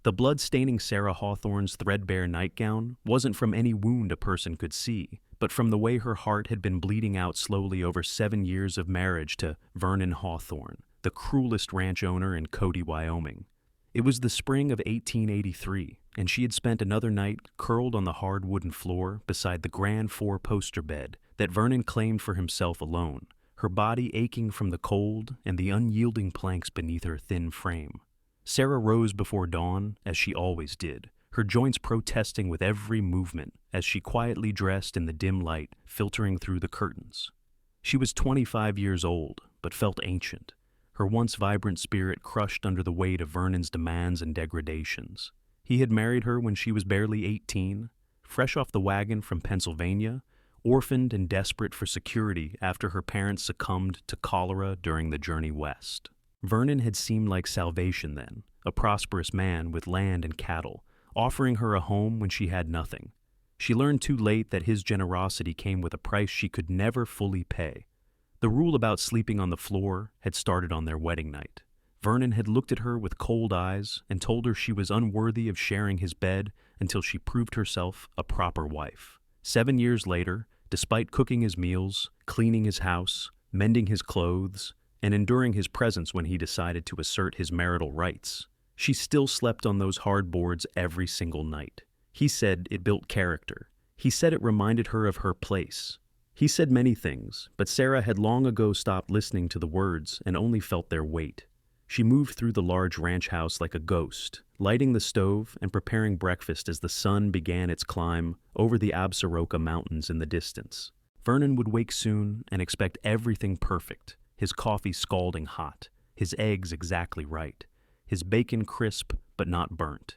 The blood staining Sarah Hawthorne's threadbare nightgown wasn't from any wound a person could see, but from the way her heart had been bleeding out slowly over 7 years of marriage to Vernon Hawthorne, the cruelest ranch owner in Cody, Wyoming. It was the spring of 1883, and she had spent another night curled on the hard wooden floor beside the grand four-poster bed that Vernon claimed for himself alone, her body aching from the cold and the unyielding planks beneath her thin frame. Sarah rose before dawn, as she always did, her joints protesting with every movement as she quietly dressed in the dim light filtering through the curtains. She was 25 years old, but felt ancient, her once vibrant spirit crushed under the weight of Vernon's demands and degradations. He had married her when she was barely 18, fresh off the wagon from Pennsylvania, orphaned and desperate for security after her parents succumbed to cholera during the journey west. Vernon had seemed like salvation then, a prosperous man with land and cattle, offering her a home when she had nothing. She learned too late that his generosity came with a price she could never fully pay. The rule about sleeping on the floor had started on their wedding night. Vernon had looked at her with cold eyes and told her she was unworthy of sharing his bed until she proved herself a proper wife. 7 years later, despite cooking his meals, cleaning his house, mending his clothes, and enduring his presence when he decided to assert his marital rights, she still slept on those hard boards every single night. He said it built character. He said it reminded her of her place. He said many things, but Sarah had long ago stopped listening to the words and only felt their weight. She moved through the large ranch house like a ghost, lighting the stove and preparing breakfast as the sun began its climb over the Absaroka Mountains in the distance. Vernon would wake soon and expect everything perfect, his coffee scalding hot, his eggs exactly right, his bacon crisp but not burnt.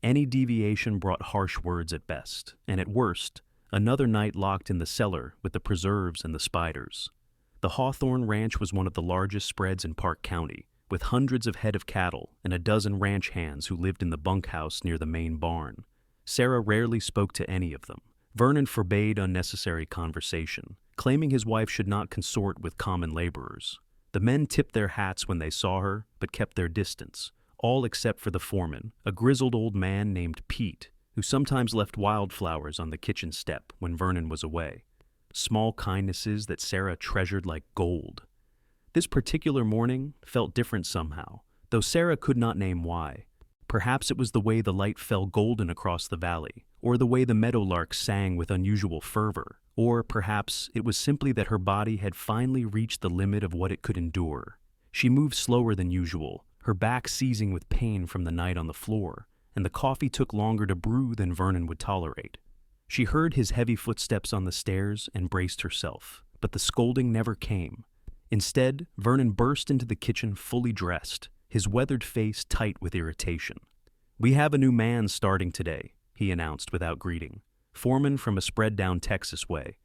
Any deviation brought harsh words at best, and at worst, another night locked in the cellar with the preserves and the spiders. The Hawthorne Ranch was one of the largest spreads in Park County, with hundreds of head of cattle and a dozen ranch hands who lived in the bunkhouse near the main barn. Sarah rarely spoke to any of them. Vernon forbade unnecessary conversation, claiming his wife should not consort with common laborers. The men tipped their hats when they saw her, but kept their distance, all except for the foreman, a grizzled old man named Pete, who sometimes left wildflowers on the kitchen step when Vernon was away. Small kindnesses that Sarah treasured like gold. This particular morning felt different somehow, though Sarah could not name why. Perhaps it was the way the light fell golden across the valley, or the way the meadowlark sang with unusual fervor, or perhaps it was simply that her body had finally reached the limit of what it could endure. She moved slower than usual, her back seizing with pain from the night on the floor, and the coffee took longer to brew than Vernon would tolerate. She heard his heavy footsteps on the stairs and braced herself, but the scolding never came. Instead, Vernon burst into the kitchen fully dressed, his weathered face tight with irritation. "We have a new man starting today," he announced without greeting. "Foreman from a spread down Texas way.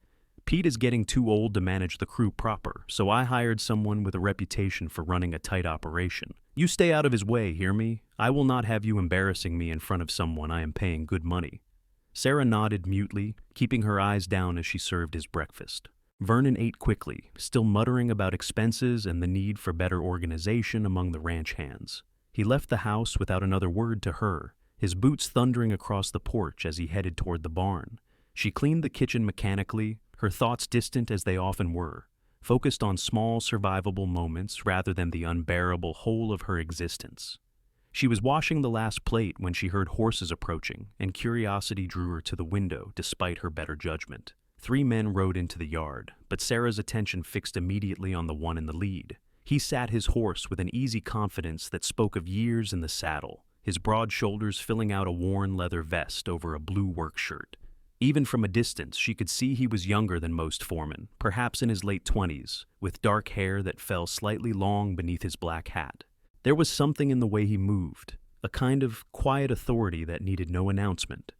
Pete is getting too old to manage the crew proper, so I hired someone with a reputation for running a tight operation. You stay out of his way, hear me? I will not have you embarrassing me in front of someone I am paying good money." Sarah nodded mutely, keeping her eyes down as she served his breakfast. Vernon ate quickly, still muttering about expenses and the need for better organization among the ranch hands. He left the house without another word to her, his boots thundering across the porch as he headed toward the barn. She cleaned the kitchen mechanically, her thoughts distant as they often were, focused on small survivable moments rather than the unbearable whole of her existence. She was washing the last plate when she heard horses approaching, and curiosity drew her to the window despite her better judgment. 3 men rode into the yard, but Sarah's attention fixed immediately on the one in the lead. He sat his horse with an easy confidence that spoke of years in the saddle, his broad shoulders filling out a worn leather vest over a blue work shirt. Even from a distance, she could see he was younger than most foremen, perhaps in his late 20s, with dark hair that fell slightly long beneath his black hat. There was something in the way he moved, a kind of quiet authority that needed no announcement.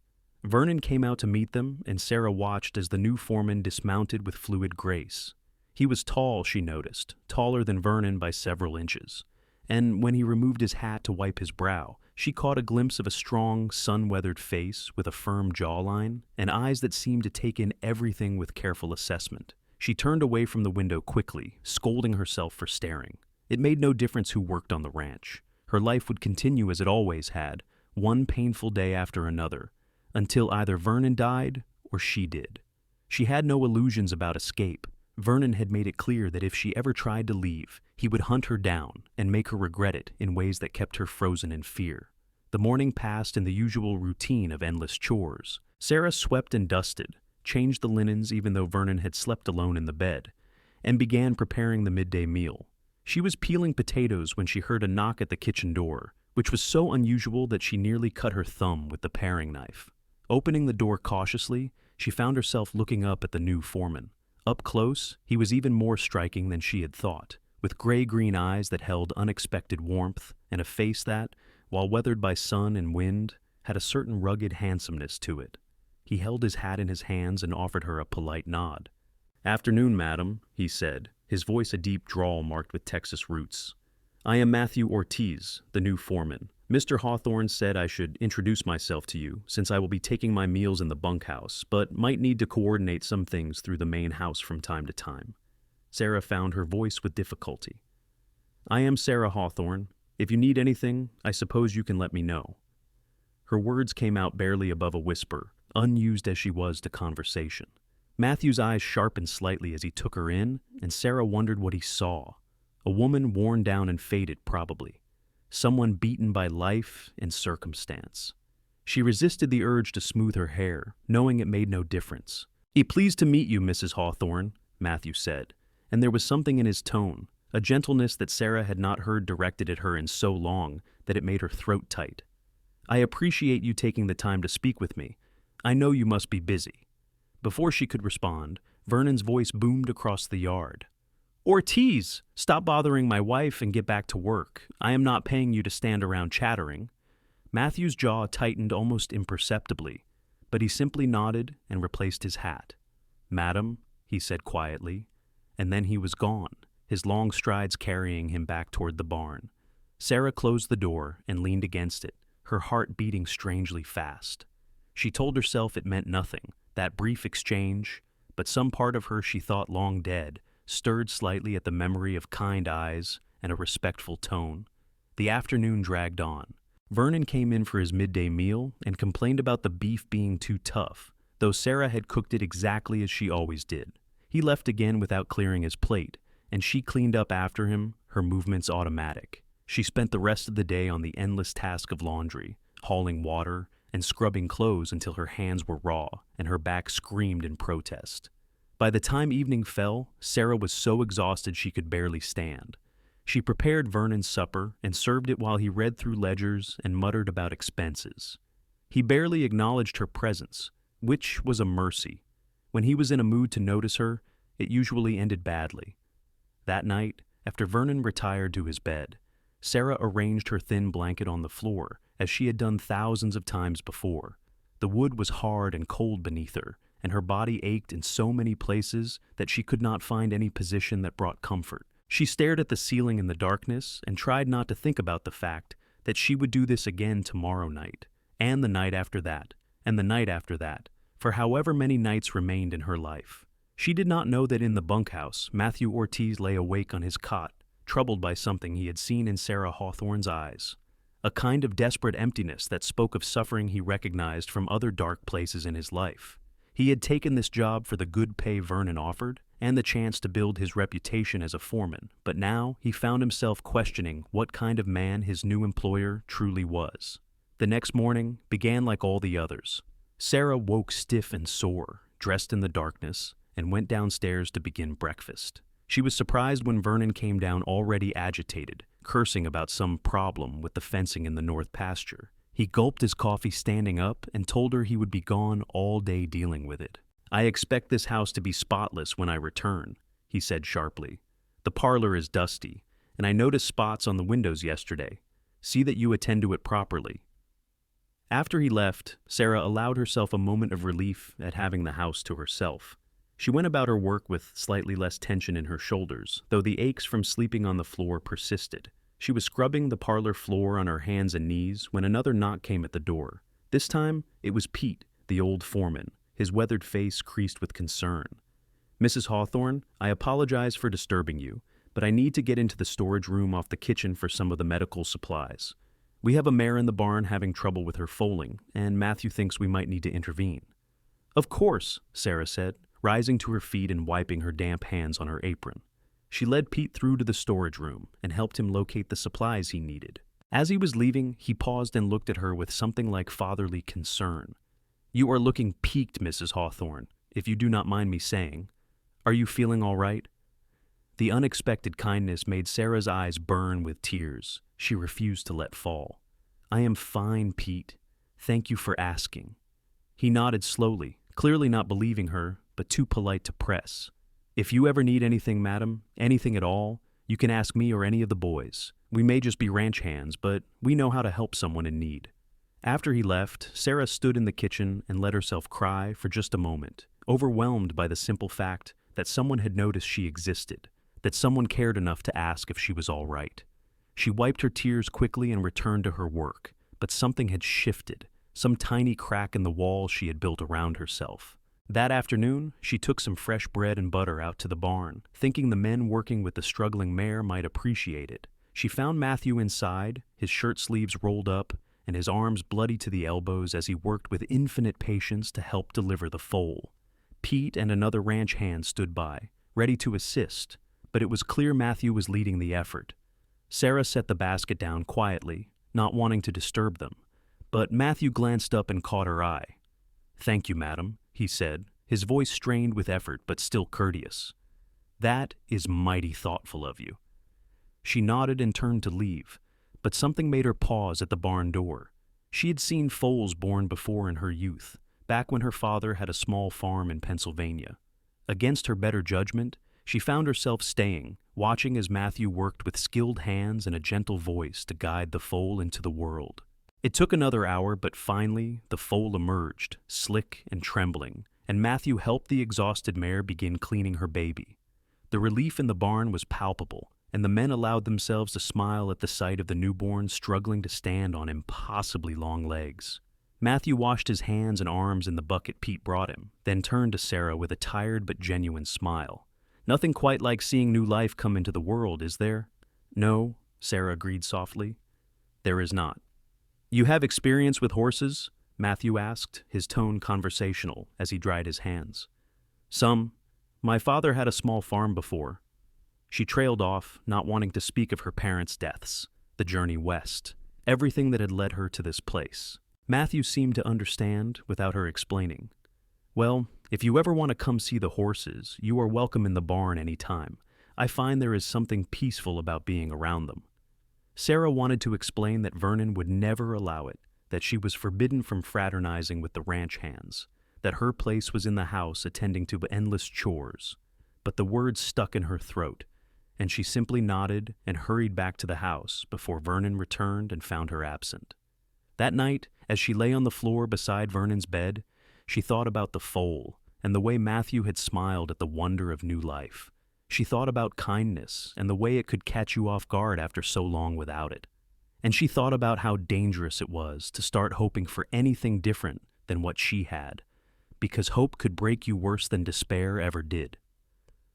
Vernon came out to meet them, and Sarah watched as the new foreman dismounted with fluid grace. He was tall, she noticed, taller than Vernon by several inches, and when he removed his hat to wipe his brow, she caught a glimpse of a strong, sun-weathered face with a firm jawline and eyes that seemed to take in everything with careful assessment. She turned away from the window quickly, scolding herself for staring. It made no difference who worked on the ranch. Her life would continue as it always had, one painful day after another, until either Vernon died or she did. She had no illusions about escape. Vernon had made it clear that if she ever tried to leave, he would hunt her down and make her regret it in ways that kept her frozen in fear. The morning passed in the usual routine of endless chores. Sarah swept and dusted, changed the linens even though Vernon had slept alone in the bed, and began preparing the midday meal. She was peeling potatoes when she heard a knock at the kitchen door, which was so unusual that she nearly cut her thumb with the paring knife. Opening the door cautiously, she found herself looking up at the new foreman. Up close, he was even more striking than she had thought, with gray-green eyes that held unexpected warmth and a face that, while weathered by sun and wind, had a certain rugged handsomeness to it. He held his hat in his hands and offered her a polite nod. "Afternoon, madam," he said, his voice a deep drawl marked with Texas roots. "I am Matthew Ortiz, the new foreman. Mr. Hawthorne said I should introduce myself to you, since I will be taking my meals in the bunkhouse, but might need to coordinate some things through the main house from time to time." Sarah found her voice with difficulty. "I am Sarah Hawthorne. If you need anything, I suppose you can let me know." Her words came out barely above a whisper, unused as she was to conversation. Matthew's eyes sharpened slightly as he took her in, and Sarah wondered what he saw. A woman worn down and faded, probably. Someone beaten by life and circumstance. She resisted the urge to smooth her hair, knowing it made no difference. Pleased to meet you, Mrs. Hawthorne," Matthew said, and there was something in his tone, a gentleness that Sarah had not heard directed at her in so long that it made her throat tight. "I appreciate you taking the time to speak with me. I know you must be busy." Before she could respond, Vernon's voice boomed across the yard. "Ortiz, stop bothering my wife and get back to work. I am not paying you to stand around chattering." Matthew's jaw tightened almost imperceptibly, but he simply nodded and replaced his hat. "Madam," he said quietly, and then he was gone, his long strides carrying him back toward the barn. Sarah closed the door and leaned against it, her heart beating strangely fast. She told herself it meant nothing, that brief exchange, but some part of her she thought long dead stirred slightly at the memory of kind eyes and a respectful tone. The afternoon dragged on. Vernon came in for his midday meal and complained about the beef being too tough, though Sarah had cooked it exactly as she always did. He left again without clearing his plate, and she cleaned up after him, her movements automatic. She spent the rest of the day on the endless task of laundry, hauling water, and scrubbing clothes until her hands were raw and her back screamed in protest. By the time evening fell, Sarah was so exhausted she could barely stand. She prepared Vernon's supper and served it while he read through ledgers and muttered about expenses. He barely acknowledged her presence, which was a mercy. When he was in a mood to notice her, it usually ended badly. That night, after Vernon retired to his bed, Sarah arranged her thin blanket on the floor, as she had done thousands of times before. The wood was hard and cold beneath her, and her body ached in so many places that she could not find any position that brought comfort. She stared at the ceiling in the darkness and tried not to think about the fact that she would do this again tomorrow night, and the night after that, and the night after that, for however many nights remained in her life. She did not know that in the bunkhouse, Matthew Ortiz lay awake on his cot, troubled by something he had seen in Sarah Hawthorne's eyes. A kind of desperate emptiness that spoke of suffering he recognized from other dark places in his life. He had taken this job for the good pay Vernon offered and the chance to build his reputation as a foreman, but now he found himself questioning what kind of man his new employer truly was. The next morning began like all the others. Sarah woke stiff and sore, dressed in the darkness, and went downstairs to begin breakfast. She was surprised when Vernon came down already agitated, cursing about some problem with the fencing in the north pasture. He gulped his coffee standing up and told her he would be gone all day dealing with it. "I expect this house to be spotless when I return," he said sharply. "The parlor is dusty, and I noticed spots on the windows yesterday. See that you attend to it properly." After he left, Sarah allowed herself a moment of relief at having the house to herself. She went about her work with slightly less tension in her shoulders, though the aches from sleeping on the floor persisted. She was scrubbing the parlor floor on her hands and knees when another knock came at the door. This time, it was Pete, the old foreman, his weathered face creased with concern. "Mrs. Hawthorne, I apologize for disturbing you, but I need to get into the storage room off the kitchen for some of the medical supplies. We have a mare in the barn having trouble with her foaling, and Matthew thinks we might need to intervene." "Of course," Sarah said, rising to her feet and wiping her damp hands on her apron. She led Pete through to the storage room and helped him locate the supplies he needed. As he was leaving, he paused and looked at her with something like fatherly concern. "You are looking peaked, Mrs. Hawthorne, if you do not mind me saying. Are you feeling all right?" The unexpected kindness made Sarah's eyes burn with tears she refused to let fall. "I am fine, Pete. Thank you for asking." He nodded slowly, clearly not believing her, but too polite to press. "If you ever need anything, madam, anything at all, you can ask me or any of the boys. We may just be ranch hands, but we know how to help someone in need." After he left, Sarah stood in the kitchen and let herself cry for just a moment, overwhelmed by the simple fact that someone had noticed she existed, that someone cared enough to ask if she was all right. She wiped her tears quickly and returned to her work, but something had shifted, some tiny crack in the wall she had built around herself. That afternoon, she took some fresh bread and butter out to the barn, thinking the men working with the struggling mare might appreciate it. She found Matthew inside, his shirt sleeves rolled up, and his arms bloody to the elbows as he worked with infinite patience to help deliver the foal. Pete and another ranch hand stood by, ready to assist, but it was clear Matthew was leading the effort. Sarah set the basket down quietly, not wanting to disturb them, but Matthew glanced up and caught her eye. "Thank you, madam," he said, his voice strained with effort but still courteous. "That is mighty thoughtful of you." She nodded and turned to leave, but something made her pause at the barn door. She had seen foals born before in her youth, back when her father had a small farm in Pennsylvania. Against her better judgment, she found herself staying, watching as Matthew worked with skilled hands and a gentle voice to guide the foal into the world. It took another hour, but finally the foal emerged, slick and trembling, and Matthew helped the exhausted mare begin cleaning her baby. The relief in the barn was palpable, and the men allowed themselves to smile at the sight of the newborn struggling to stand on impossibly long legs. Matthew washed his hands and arms in the bucket Pete brought him, then turned to Sarah with a tired but genuine smile. "Nothing quite like seeing new life come into the world, is there?" "No," Sarah agreed softly. "There is not." "You have experience with horses?" Matthew asked, his tone conversational as he dried his hands. "Some. My father had a small farm before." She trailed off, not wanting to speak of her parents' deaths, the journey west, everything that had led her to this place. Matthew seemed to understand without her explaining. "Well, if you ever want to come see the horses, you are welcome in the barn any time. I find there is something peaceful about being around them." Sarah wanted to explain that Vernon would never allow it, that she was forbidden from fraternizing with the ranch hands, that her place was in the house attending to endless chores. But the words stuck in her throat, and she simply nodded and hurried back to the house before Vernon returned and found her absent. That night, as she lay on the floor beside Vernon's bed, she thought about the foal and the way Matthew had smiled at the wonder of new life. She thought about kindness and the way it could catch you off guard after so long without it. And she thought about how dangerous it was to start hoping for anything different than what she had, because hope could break you worse than despair ever did.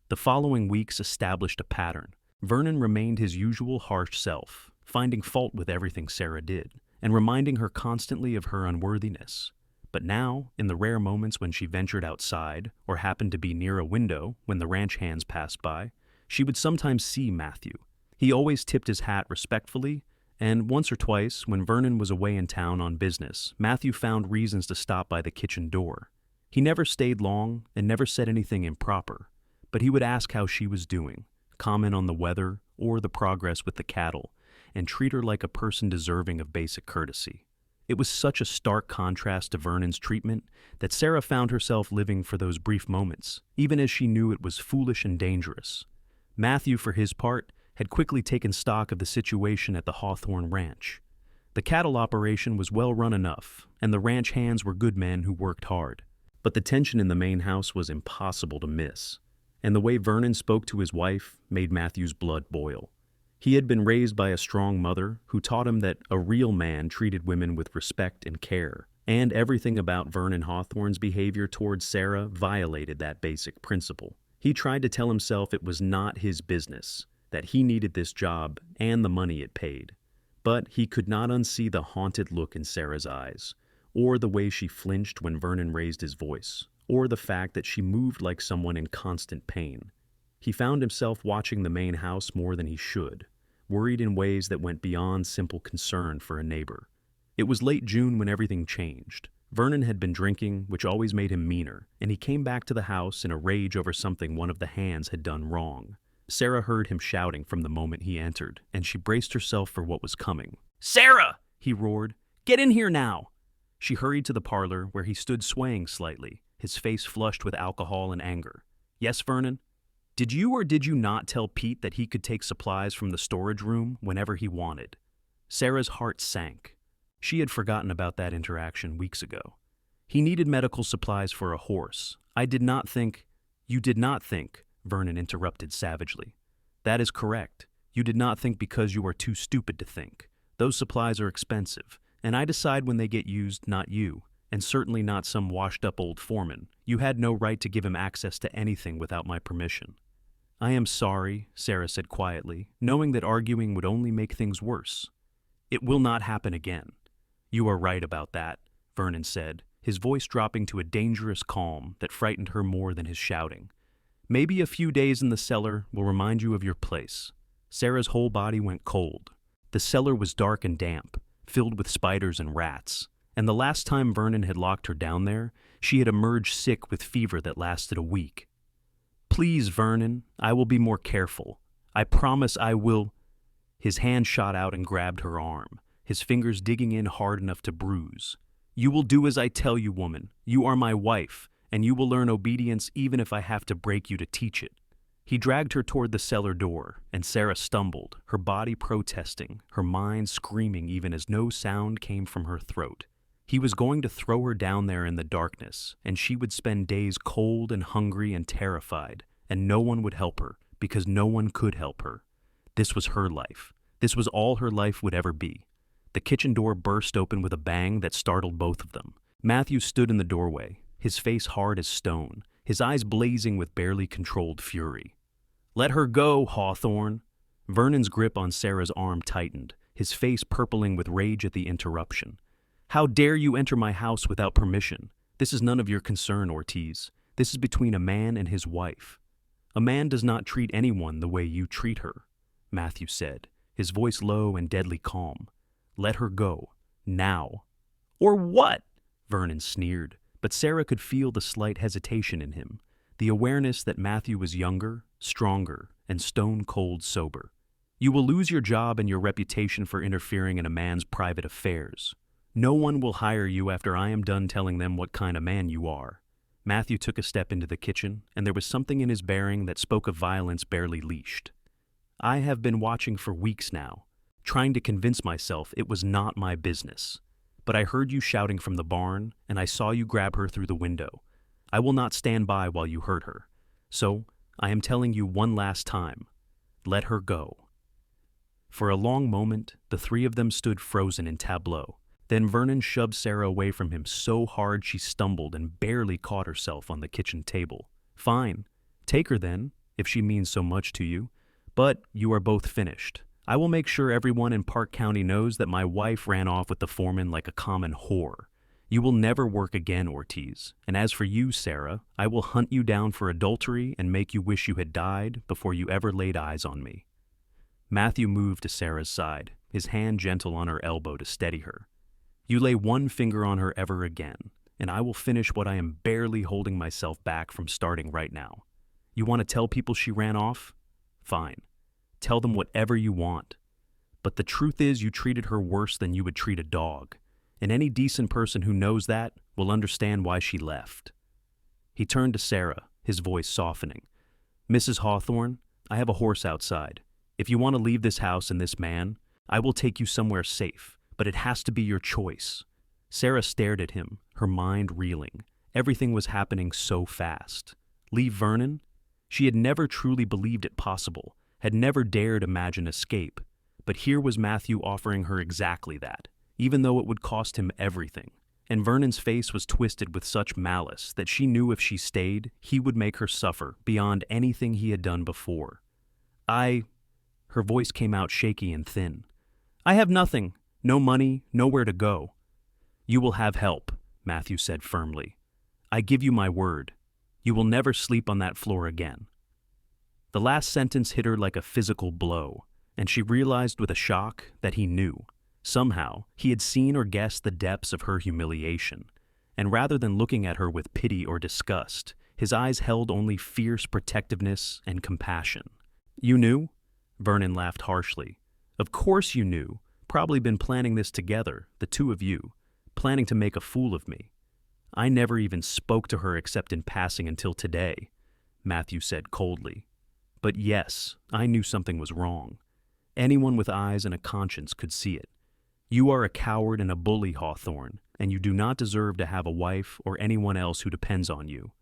The following weeks established a pattern. Vernon remained his usual harsh self, finding fault with everything Sarah did, and reminding her constantly of her unworthiness. But now, in the rare moments when she ventured outside, or happened to be near a window when the ranch hands passed by, she would sometimes see Matthew. He always tipped his hat respectfully, and once or twice, when Vernon was away in town on business, Matthew found reasons to stop by the kitchen door. He never stayed long and never said anything improper, but he would ask how she was doing, comment on the weather or the progress with the cattle, and treat her like a person deserving of basic courtesy. It was such a stark contrast to Vernon's treatment that Sarah found herself living for those brief moments, even as she knew it was foolish and dangerous. Matthew, for his part, had quickly taken stock of the situation at the Hawthorne ranch. The cattle operation was well run enough, and the ranch hands were good men who worked hard. But the tension in the main house was impossible to miss, and the way Vernon spoke to his wife made Matthew's blood boil. He had been raised by a strong mother who taught him that a real man treated women with respect and care, and everything about Vernon Hawthorne's behavior towards Sarah violated that basic principle. He tried to tell himself it was not his business, that he needed this job and the money it paid. But he could not unsee the haunted look in Sarah's eyes, or the way she flinched when Vernon raised his voice, or the fact that she moved like someone in constant pain. He found himself watching the main house more than he should, worried in ways that went beyond simple concern for a neighbor. It was late June when everything changed. Vernon had been drinking, which always made him meaner, and he came back to the house in a rage over something one of the hands had done wrong. Sarah heard him shouting from the moment he entered, and she braced herself for what was coming. "Sarah!" he roared. "Get in here now!" She hurried to the parlor, where he stood swaying slightly, his face flushed with alcohol and anger. "Yes, Vernon? Did you or did you not tell Pete that he could take supplies from the storage room whenever he wanted?" Sarah's heart sank. She had forgotten about that interaction weeks ago. "He needed medical supplies for a horse. I did not think—" "You did not think," Vernon interrupted savagely. "That is correct. You did not think because you are too stupid to think. Those supplies are expensive, and I decide when they get used, not you, and certainly not some washed-up old foreman. You had no right to give him access to anything without my permission." "I am sorry," Sarah said quietly, knowing that arguing would only make things worse. "It will not happen again." "You are right about that," Vernon said, his voice dropping to a dangerous calm that frightened her more than his shouting. "Maybe a few days in the cellar will remind you of your place." Sarah's whole body went cold. The cellar was dark and damp, filled with spiders and rats, and the last time Vernon had locked her down there, she had emerged sick with fever that lasted a week. "Please, Vernon, I will be more careful. I promise I will—" His hand shot out and grabbed her arm, his fingers digging in hard enough to bruise. "You will do as I tell you, woman. You are my wife, and you will learn obedience even if I have to break you to teach it." He dragged her toward the cellar door, and Sarah stumbled, her body protesting, her mind screaming even as no sound came from her throat. He was going to throw her down there in the darkness, and she would spend days cold and hungry and terrified, and no one would help her, because no one could help her. This was her life. This was all her life would ever be. The kitchen door burst open with a bang that startled both of them. Matthew stood in the doorway, his face hard as stone, his eyes blazing with barely controlled fury. "Let her go, Hawthorne!" Vernon's grip on Sarah's arm tightened, his face purpling with rage at the interruption. "How dare you enter my house without permission? This is none of your concern, Ortiz. This is between a man and his wife. A man does not treat anyone the way you treat her," Matthew said, his voice low and deadly calm. "Let her go. Now." "Or what?" Vernon sneered, but Sarah could feel the slight hesitation in him, the awareness that Matthew was younger, stronger, and stone-cold sober. "You will lose your job and your reputation for interfering in a man's private affairs. No one will hire you after I am done telling them what kind of man you are." Matthew took a step into the kitchen, and there was something in his bearing that spoke of violence barely leashed. "I have been watching for weeks now, trying to convince myself it was not my business. But I heard you shouting from the barn, and I saw you grab her through the window. I will not stand by while you hurt her. So, I am telling you one last time, let her go." For a long moment, the three of them stood frozen in tableau. Then Vernon shoved Sarah away from him so hard she stumbled and barely caught herself on the kitchen table. "Fine. Take her then, if she means so much to you. But you are both finished. I will make sure everyone in Park County knows that my wife ran off with the foreman like a common whore. You will never work again, Ortiz. And as for you, Sarah, I will hunt you down for adultery and make you wish you had died before you ever laid eyes on me." Matthew moved to Sarah's side, his hand gentle on her elbow to steady her. "You lay one finger on her ever again, and I will finish what I am barely holding myself back from starting right now. You want to tell people she ran off? Fine. Tell them whatever you want. But the truth is you treated her worse than you would treat a dog, and any decent person who knows that will understand why she left." He turned to Sarah, his voice softening. "Mrs. Hawthorne, I have a horse outside. If you want to leave this house and this man, I will take you somewhere safe, but it has to be your choice." Sarah stared at him, her mind reeling. Everything was happening so fast. Leave Vernon? She had never truly believed it possible, had never dared imagine escape, but here was Matthew offering her exactly that, even though it would cost him everything. And Vernon's face was twisted with such malice that she knew if she stayed, he would make her suffer beyond anything he had done before. Her voice came out shaky and thin. I have nothing. No money, nowhere to go. You will have help, Matthew said firmly. I give you my word. You will never sleep on that floor again. The last sentence hit her like a physical blow, and she realized with a shock that he knew. Somehow, he had seen or guessed the depths of her humiliation, and rather than looking at her with pity or disgust, his eyes held only fierce protectiveness and compassion. You knew? Vernon laughed harshly. Of course you knew. Probably been planning this together, the two of you, planning to make a fool of me. I never even spoke to her except in passing until today, Matthew said coldly. But yes, I knew something was wrong. Anyone with eyes and a conscience could see it. You are a coward and a bully, Hawthorne, and you do not deserve to have a wife or anyone else who depends on you.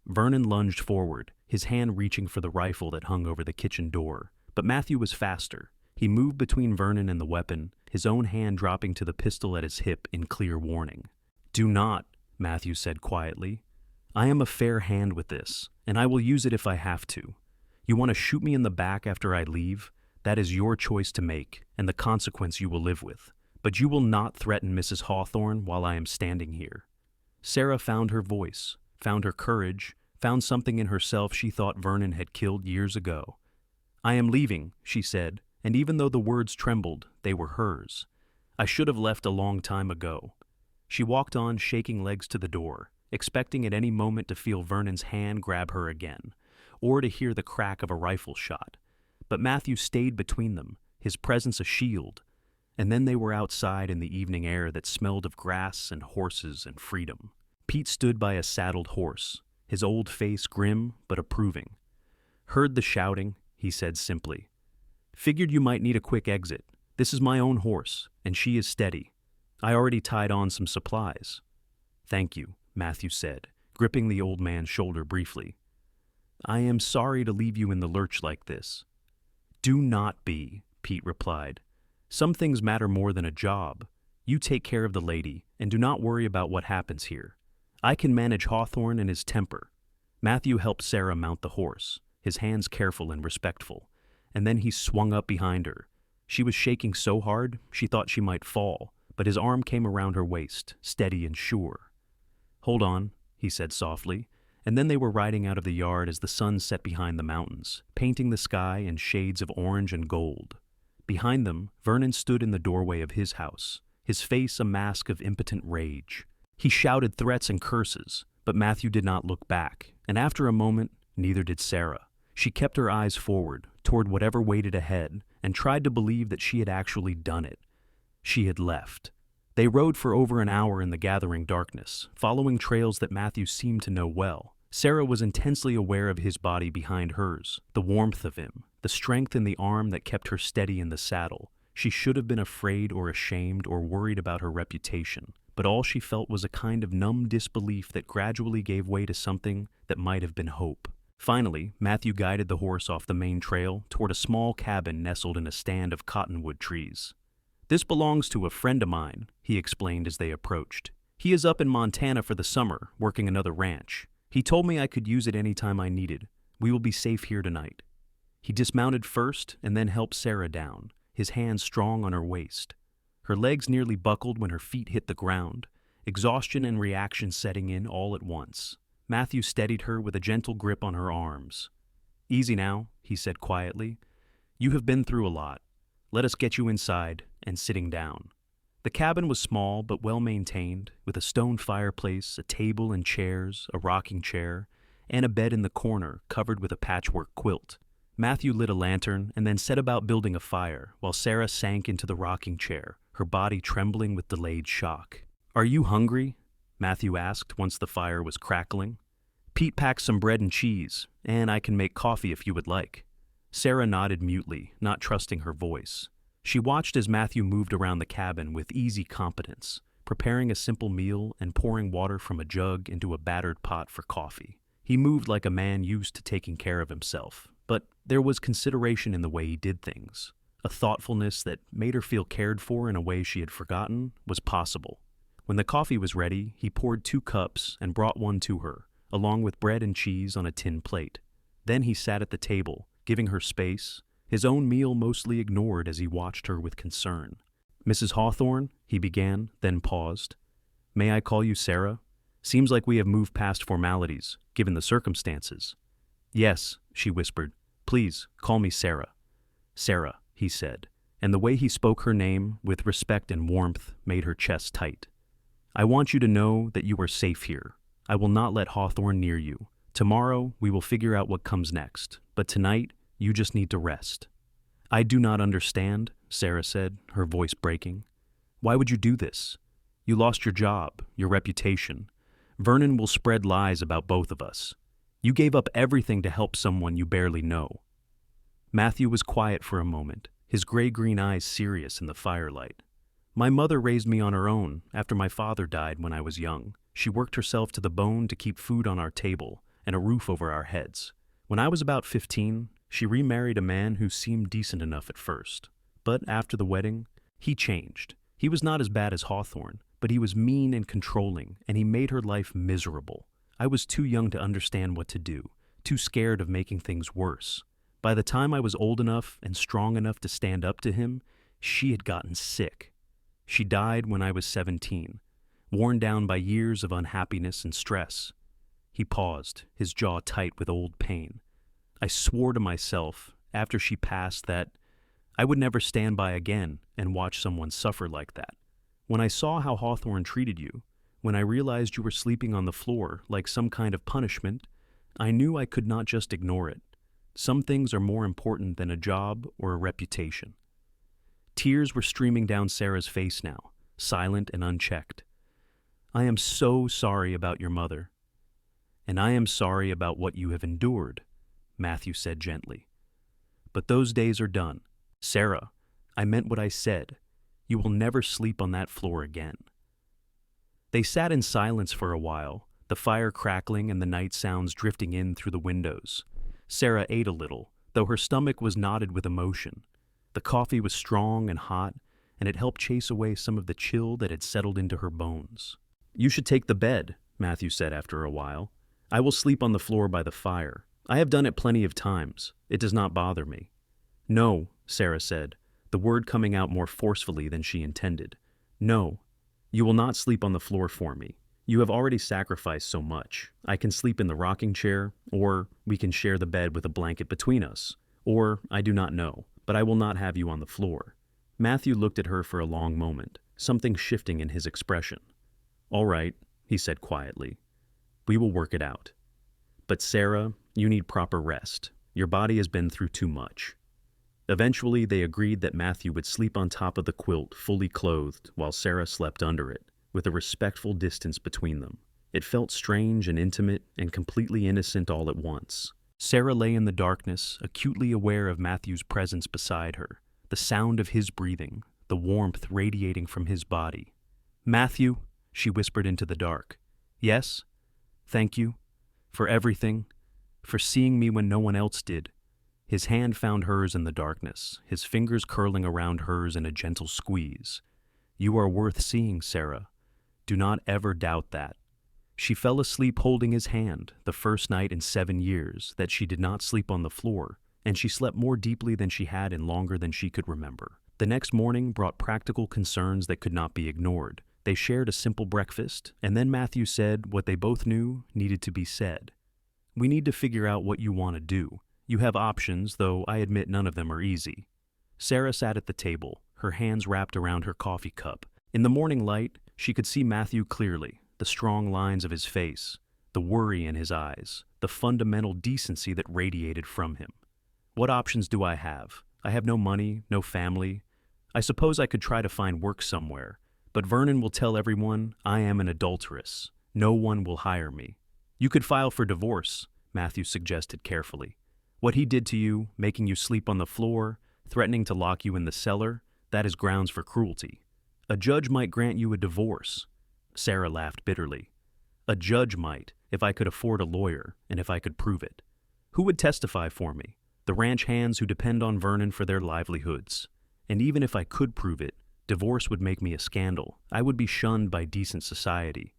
Vernon lunged forward, his hand reaching for the rifle that hung over the kitchen door, but Matthew was faster. He moved between Vernon and the weapon, his own hand dropping to the pistol at his hip in clear warning. Do not, Matthew said quietly. I am a fair hand with this, and I will use it if I have to. You want to shoot me in the back after I leave? That is your choice to make, and the consequence you will live with. But you will not threaten Mrs. Hawthorne while I am standing here. Sarah found her voice, found her courage, found something in herself she thought Vernon had killed years ago. I am leaving, she said, and even though the words trembled, they were hers. I should have left a long time ago. She walked on, shaking legs to the door, expecting at any moment to feel Vernon's hand grab her again, or to hear the crack of a rifle shot. But Matthew stayed between them, his presence a shield, and then they were outside in the evening air that smelled of grass and horses and freedom. Pete stood by a saddled horse, his old face grim but approving. Heard the shouting, he said simply. Figured you might need a quick exit. This is my own horse, and she is steady. I already tied on some supplies. Thank you, Matthew said, gripping the old man's shoulder briefly. I am sorry to leave you in the lurch like this. Do not be, Pete replied. Some things matter more than a job. You take care of the lady, and do not worry about what happens here. I can manage Hawthorne and his temper. Matthew helped Sarah mount the horse, his hands careful and respectful, and then he swung up behind her. She was shaking so hard she thought she might fall, but his arm came around her waist, steady and sure. Hold on, he said softly, and then they were riding out of the yard as the sun set behind the mountains, painting the sky in shades of orange and gold. Behind them, Vernon stood in the doorway of his house, his face a mask of impotent rage. He shouted threats and curses, but Matthew did not look back, and after a moment, neither did Sarah. She kept her eyes forward, toward whatever waited ahead, and tried to believe that she had actually done it. She had left. They rode for over an hour in the gathering darkness, following trails that Matthew seemed to know well. Sarah was intensely aware of his body behind hers, the warmth of him, the strength in the arm that kept her steady in the saddle. She should have been afraid or ashamed or worried about her reputation, but all she felt was a kind of numb disbelief that gradually gave way to something that might have been hope. Finally, Matthew guided the horse off the main trail toward a small cabin nestled in a stand of cottonwood trees. This belongs to a friend of mine, he explained as they approached. He is up in Montana for the summer, working another ranch. He told me I could use it any time I needed. We will be safe here tonight. He dismounted first and then helped Sarah down, his hands strong on her waist. Her legs nearly buckled when her feet hit the ground, exhaustion and reaction setting in all at once. Matthew steadied her with a gentle grip on her arms. Easy now, he said quietly. You have been through a lot. Let us get you inside and sitting down. The cabin was small but well-maintained, with a stone fireplace, a table and chairs, a rocking chair, and a bed in the corner covered with a patchwork quilt. Matthew lit a lantern and then set about building a fire while Sarah sank into the rocking chair, her body trembling with delayed shock. Are you hungry? Matthew asked once the fire was crackling. Pete packed some bread and cheese, and I can make coffee if you would like. Sarah nodded mutely, not trusting her voice. She watched as Matthew moved around the cabin with easy competence, preparing a simple meal and pouring water from a jug into a battered pot for coffee. He moved like a man used to taking care of himself, but there was consideration in the way he did things. A thoughtfulness that made her feel cared for in a way she had forgotten was possible. When the coffee was ready, he poured 2 cups and brought one to her, along with bread and cheese on a tin plate. Then he sat at the table, giving her space, his own meal mostly ignored as he watched her with concern. Mrs. Hawthorne, he began, then paused. May I call you Sarah? Seems like we have moved past formalities, given the circumstances. Yes, she whispered. Please, call me Sarah. Sarah, he said, and the way he spoke her name, with respect and warmth, made her chest tight. I want you to know that you are safe here. I will not let Hawthorne near you. Tomorrow, we will figure out what comes next, but tonight, you just need to rest. I do not understand, Sarah said, her voice breaking. Why would you do this? You lost your job, your reputation. Vernon will spread lies about both of us. You gave up everything to help someone you barely know. Matthew was quiet for a moment, his gray-green eyes serious in the firelight. My mother raised me on her own after my father died when I was young. She worked herself to the bone to keep food on our table and a roof over our heads. When I was about 15, she remarried a man who seemed decent enough at first. But after the wedding, he changed. He was not as bad as Hawthorne, but he was mean and controlling, and he made her life miserable. I was too young to understand what to do, too scared of making things worse. By the time I was old enough and strong enough to stand up to him, she had gotten sick. She died when I was 17, worn down by years of unhappiness and stress. He paused, his jaw tight with old pain. I swore to myself, after she passed, that I would never stand by again and watch someone suffer like that. When I saw how Hawthorne treated you, when I realized you were sleeping on the floor like some kind of punishment, I knew I could not just ignore it. Some things are more important than a job or a reputation. Tears were streaming down Sarah's face now, silent and unchecked. I am so sorry about your mother. And I am sorry about what you have endured, Matthew said gently. But those days are done. Sarah, I meant what I said. You will never sleep on that floor again. They sat in silence for a while, the fire crackling and the night sounds drifting in through the windows. Sarah ate a little, though her stomach was knotted with emotion. The coffee was strong and hot, and it helped chase away some of the chill that had settled into her bones. You should take the bed, Matthew said after a while. I will sleep on the floor by the fire. I have done it plenty of times. It does not bother me. No, Sarah said, the word coming out more forcefully than she intended. No, you will not sleep on the floor for me. You have already sacrificed so much. I can sleep in the rocking chair, or we can share the bed with a blanket between us, or I do not know, but I will not have you on the floor. Matthew looked at her for a long moment, something shifting in his expression. All right, he said quietly. We will work it out. But Sarah, you need proper rest. Your body has been through too much. Eventually, they agreed that Matthew would sleep on top of the quilt, fully clothed, while Sarah slept under it, with a respectful distance between them. It felt strange and intimate and completely innocent all at once. Sarah lay in the darkness, acutely aware of Matthew's presence beside her, the sound of his breathing, the warmth radiating from his body. Matthew, she whispered into the dark. Yes? Thank you. For everything. For seeing me when no one else did. His hand found hers in the darkness, his fingers curling around hers in a gentle squeeze. You are worth seeing, Sarah. Do not ever doubt that. She fell asleep holding his hand, the first night in 7 years that she did not sleep on the floor, and she slept more deeply than she had in longer than she could remember. The next morning brought practical concerns that could not be ignored. They shared a simple breakfast, and then Matthew said what they both knew needed to be said. We need to figure out what you want to do. You have options, though I admit none of them are easy. Sarah sat at the table, her hands wrapped around her coffee cup. In the morning light, she could see Matthew clearly, the strong lines of his face, the worry in his eyes, the fundamental decency that radiated from him. What options do I have? I have no money, no family. I suppose I could try to find work somewhere, but Vernon will tell everyone I am an adulteress. No one will hire me. You could file for divorce, Matthew suggested carefully. What he did to you, making you sleep on the floor, threatening to lock you in the cellar, that is grounds for cruelty. A judge might grant you a divorce. Sarah laughed bitterly. A judge might, if I could afford a lawyer, and if I could prove it. Who would testify for me? The ranch hands who depend on Vernon for their livelihoods. And even if I could prove it, divorce would make me a scandal. I would be shunned by decent society.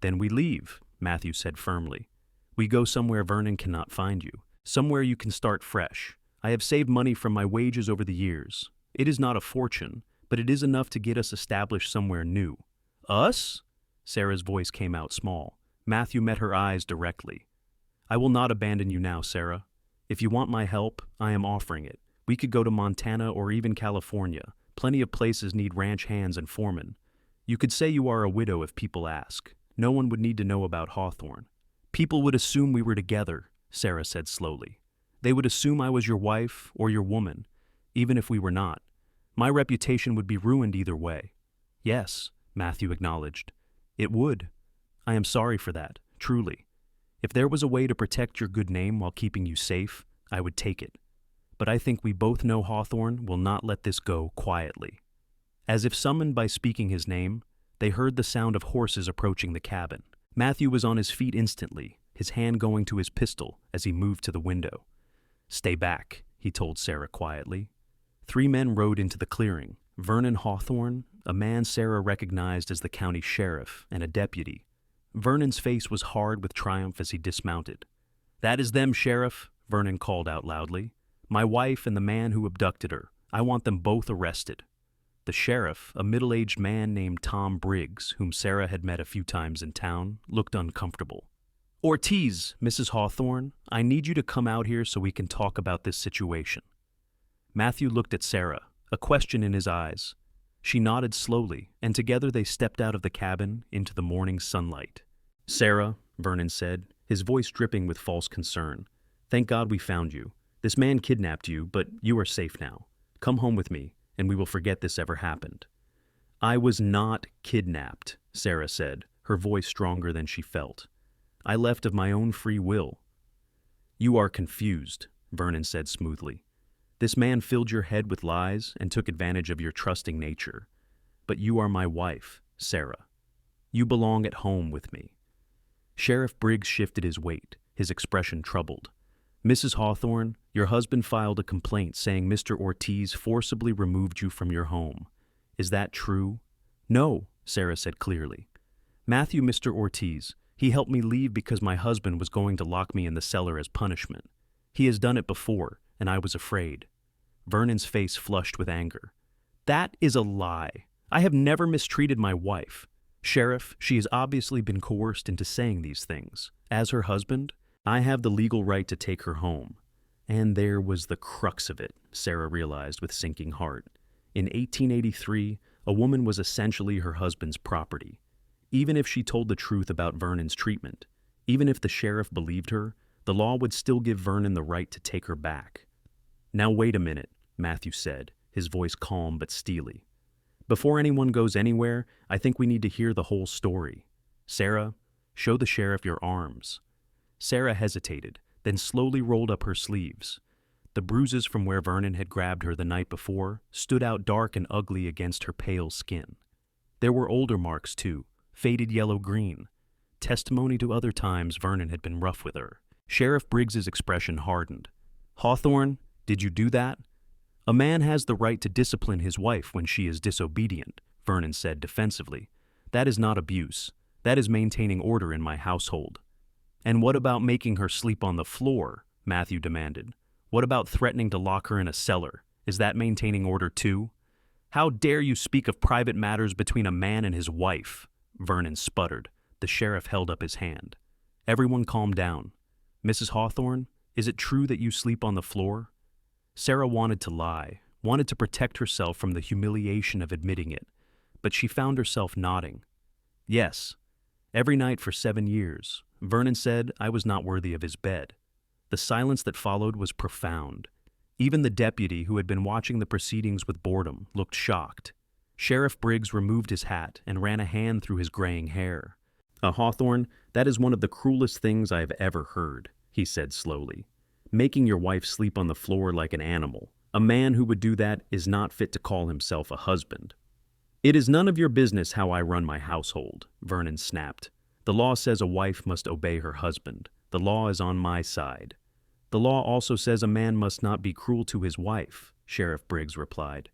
Then we leave, Matthew said firmly. We go somewhere Vernon cannot find you. Somewhere you can start fresh. I have saved money from my wages over the years. It is not a fortune, but it is enough to get us established somewhere new." "Us?" Sarah's voice came out small. Matthew met her eyes directly. "I will not abandon you now, Sarah. If you want my help, I am offering it. We could go to Montana or even California. Plenty of places need ranch hands and foremen. You could say you are a widow if people ask. No one would need to know about Hawthorne." "People would assume we were together," Sarah said slowly. "They would assume I was your wife or your woman, even if we were not. My reputation would be ruined either way." "Yes," Matthew acknowledged. "It would. I am sorry for that, truly. If there was a way to protect your good name while keeping you safe, I would take it. But I think we both know Hawthorne will not let this go quietly." As if summoned by speaking his name, they heard the sound of horses approaching the cabin. Matthew was on his feet instantly, his hand going to his pistol as he moved to the window. "Stay back," he told Sarah quietly. 3 men rode into the clearing. Vernon Hawthorne, a man Sarah recognized as the county sheriff, and a deputy. Vernon's face was hard with triumph as he dismounted. "That is them, Sheriff," Vernon called out loudly. "My wife and the man who abducted her. I want them both arrested." The sheriff, a middle-aged man named Tom Briggs, whom Sarah had met a few times in town, looked uncomfortable. "Ortiz, Mrs. Hawthorne, I need you to come out here so we can talk about this situation." Matthew looked at Sarah, a question in his eyes. She nodded slowly, and together they stepped out of the cabin into the morning sunlight. "Sarah," Vernon said, his voice dripping with false concern, "thank God we found you. This man kidnapped you, but you are safe now. Come home with me, and we will forget this ever happened." "I was not kidnapped," Sarah said, her voice stronger than she felt. "I left of my own free will." "You are confused," Vernon said smoothly. "This man filled your head with lies and took advantage of your trusting nature. But you are my wife, Sarah. You belong at home with me." Sheriff Briggs shifted his weight, his expression troubled. "Mrs. Hawthorne, your husband filed a complaint saying Mr. Ortiz forcibly removed you from your home. Is that true?" "No," Sarah said clearly. "Matthew, Mr. Ortiz, he helped me leave because my husband was going to lock me in the cellar as punishment. He has done it before, and I was afraid." Vernon's face flushed with anger. "That is a lie. I have never mistreated my wife. Sheriff, she has obviously been coerced into saying these things. As her husband, I have the legal right to take her home." And there was the crux of it, Sarah realized with sinking heart. In 1883, a woman was essentially her husband's property. Even if she told the truth about Vernon's treatment, even if the sheriff believed her, the law would still give Vernon the right to take her back. "Now wait a minute," Matthew said, his voice calm but steely. "Before anyone goes anywhere, I think we need to hear the whole story. Sarah, show the sheriff your arms." Sarah hesitated, then slowly rolled up her sleeves. The bruises from where Vernon had grabbed her the night before stood out dark and ugly against her pale skin. There were older marks, too, faded yellow-green, testimony to other times Vernon had been rough with her. Sheriff Briggs's expression hardened. "Hawthorne, did you do that?" "A man has the right to discipline his wife when she is disobedient," Vernon said defensively. "That is not abuse. That is maintaining order in my household." "And what about making her sleep on the floor?" Matthew demanded. "What about threatening to lock her in a cellar? Is that maintaining order too?" "How dare you speak of private matters between a man and his wife?" Vernon sputtered. The sheriff held up his hand. Everyone calmed down. "Mrs. Hawthorne, is it true that you sleep on the floor?" Sarah wanted to lie, wanted to protect herself from the humiliation of admitting it, but she found herself nodding. "Yes. Every night for 7 years. Vernon said I was not worthy of his bed." The silence that followed was profound. Even the deputy, who had been watching the proceedings with boredom, looked shocked. Sheriff Briggs removed his hat and ran a hand through his graying hair. Hawthorne, that is one of the cruelest things I have ever heard," he said slowly. "Making your wife sleep on the floor like an animal. A man who would do that is not fit to call himself a husband." "It is none of your business how I run my household," Vernon snapped. "The law says a wife must obey her husband. The law is on my side." "The law also says a man must not be cruel to his wife," Sheriff Briggs replied.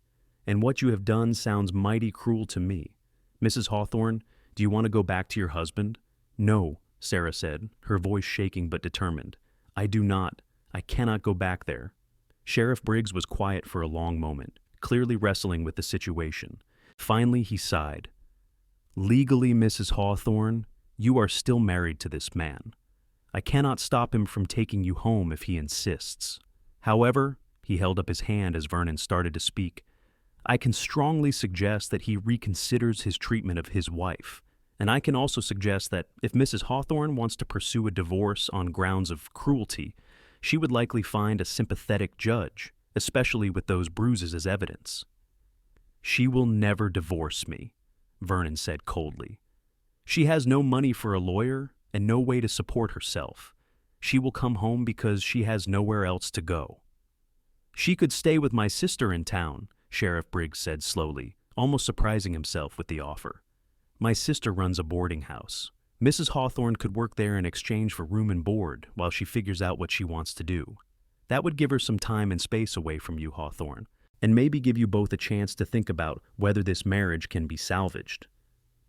"And what you have done sounds mighty cruel to me. Mrs. Hawthorne, do you want to go back to your husband?" "No," Sarah said, her voice shaking but determined. "I do not. I cannot go back there." Sheriff Briggs was quiet for a long moment, clearly wrestling with the situation. Finally, he sighed. "Legally, Mrs. Hawthorne, you are still married to this man. I cannot stop him from taking you home if he insists. However," he held up his hand as Vernon started to speak, "I can strongly suggest that he reconsiders his treatment of his wife. And I can also suggest that if Mrs. Hawthorne wants to pursue a divorce on grounds of cruelty, she would likely find a sympathetic judge, especially with those bruises as evidence." "She will never divorce me," Vernon said coldly. "She has no money for a lawyer and no way to support herself. She will come home because she has nowhere else to go." "She could stay with my sister in town," Sheriff Briggs said slowly, almost surprising himself with the offer. "My sister runs a boarding house. Mrs. Hawthorne could work there in exchange for room and board while she figures out what she wants to do. That would give her some time and space away from you, Hawthorne, and maybe give you both a chance to think about whether this marriage can be salvaged."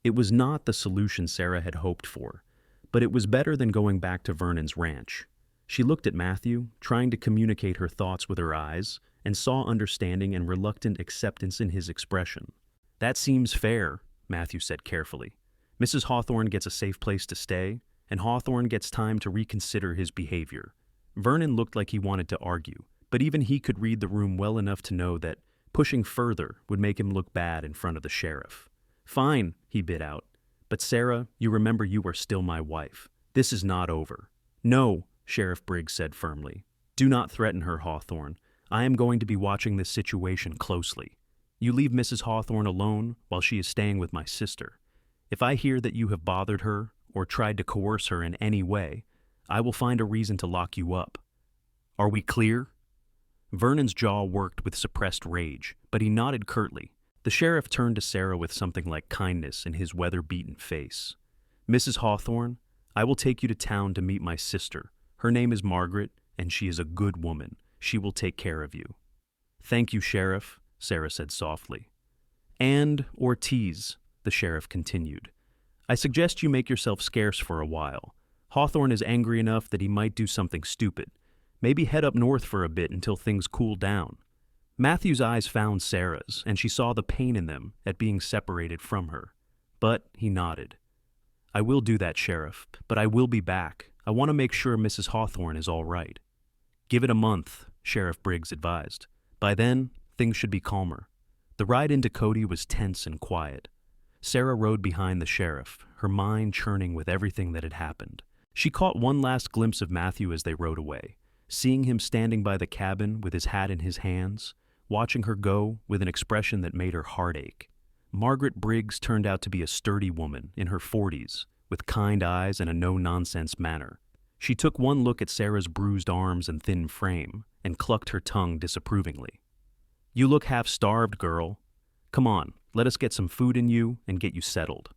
It was not the solution Sarah had hoped for, but it was better than going back to Vernon's ranch. She looked at Matthew, trying to communicate her thoughts with her eyes, and saw understanding and reluctant acceptance in his expression. "That seems fair," Matthew said carefully. "Mrs. Hawthorne gets a safe place to stay, and Hawthorne gets time to reconsider his behavior." Vernon looked like he wanted to argue, but even he could read the room well enough to know that pushing further would make him look bad in front of the sheriff. "Fine," he bit out. "But Sarah, you remember you are still my wife. This is not over." "No," Sheriff Briggs said firmly. "Do not threaten her, Hawthorne. I am going to be watching this situation closely. You leave Mrs. Hawthorne alone while she is staying with my sister. If I hear that you have bothered her or tried to coerce her in any way, I will find a reason to lock you up. Are we clear?" Vernon's jaw worked with suppressed rage, but he nodded curtly. The sheriff turned to Sarah with something like kindness in his weather-beaten face. "Mrs. Hawthorne, I will take you to town to meet my sister. Her name is Margaret, and she is a good woman. She will take care of you." "Thank you, Sheriff," Sarah said softly. "And, Ortiz," the sheriff continued, "I suggest you make yourself scarce for a while. Hawthorne is angry enough that he might do something stupid. Maybe head up north for a bit until things cool down." Matthew's eyes found Sarah's, and she saw the pain in them at being separated from her. But he nodded. "I will do that, Sheriff, but I will be back. I want to make sure Mrs. Hawthorne is all right." "Give it a month," Sheriff Briggs advised. "By then, things should be calmer." The ride into Cody was tense and quiet. Sarah rode behind the sheriff, her mind churning with everything that had happened. She caught one last glimpse of Matthew as they rode away, seeing him standing by the cabin with his hat in his hands, watching her go with an expression that made her heart ache. Margaret Briggs turned out to be a sturdy woman in her 40s, with kind eyes and a no-nonsense manner. She took one look at Sarah's bruised arms and thin frame, and clucked her tongue disapprovingly. "You look half-starved, girl. Come on, let us get some food in you and get you settled."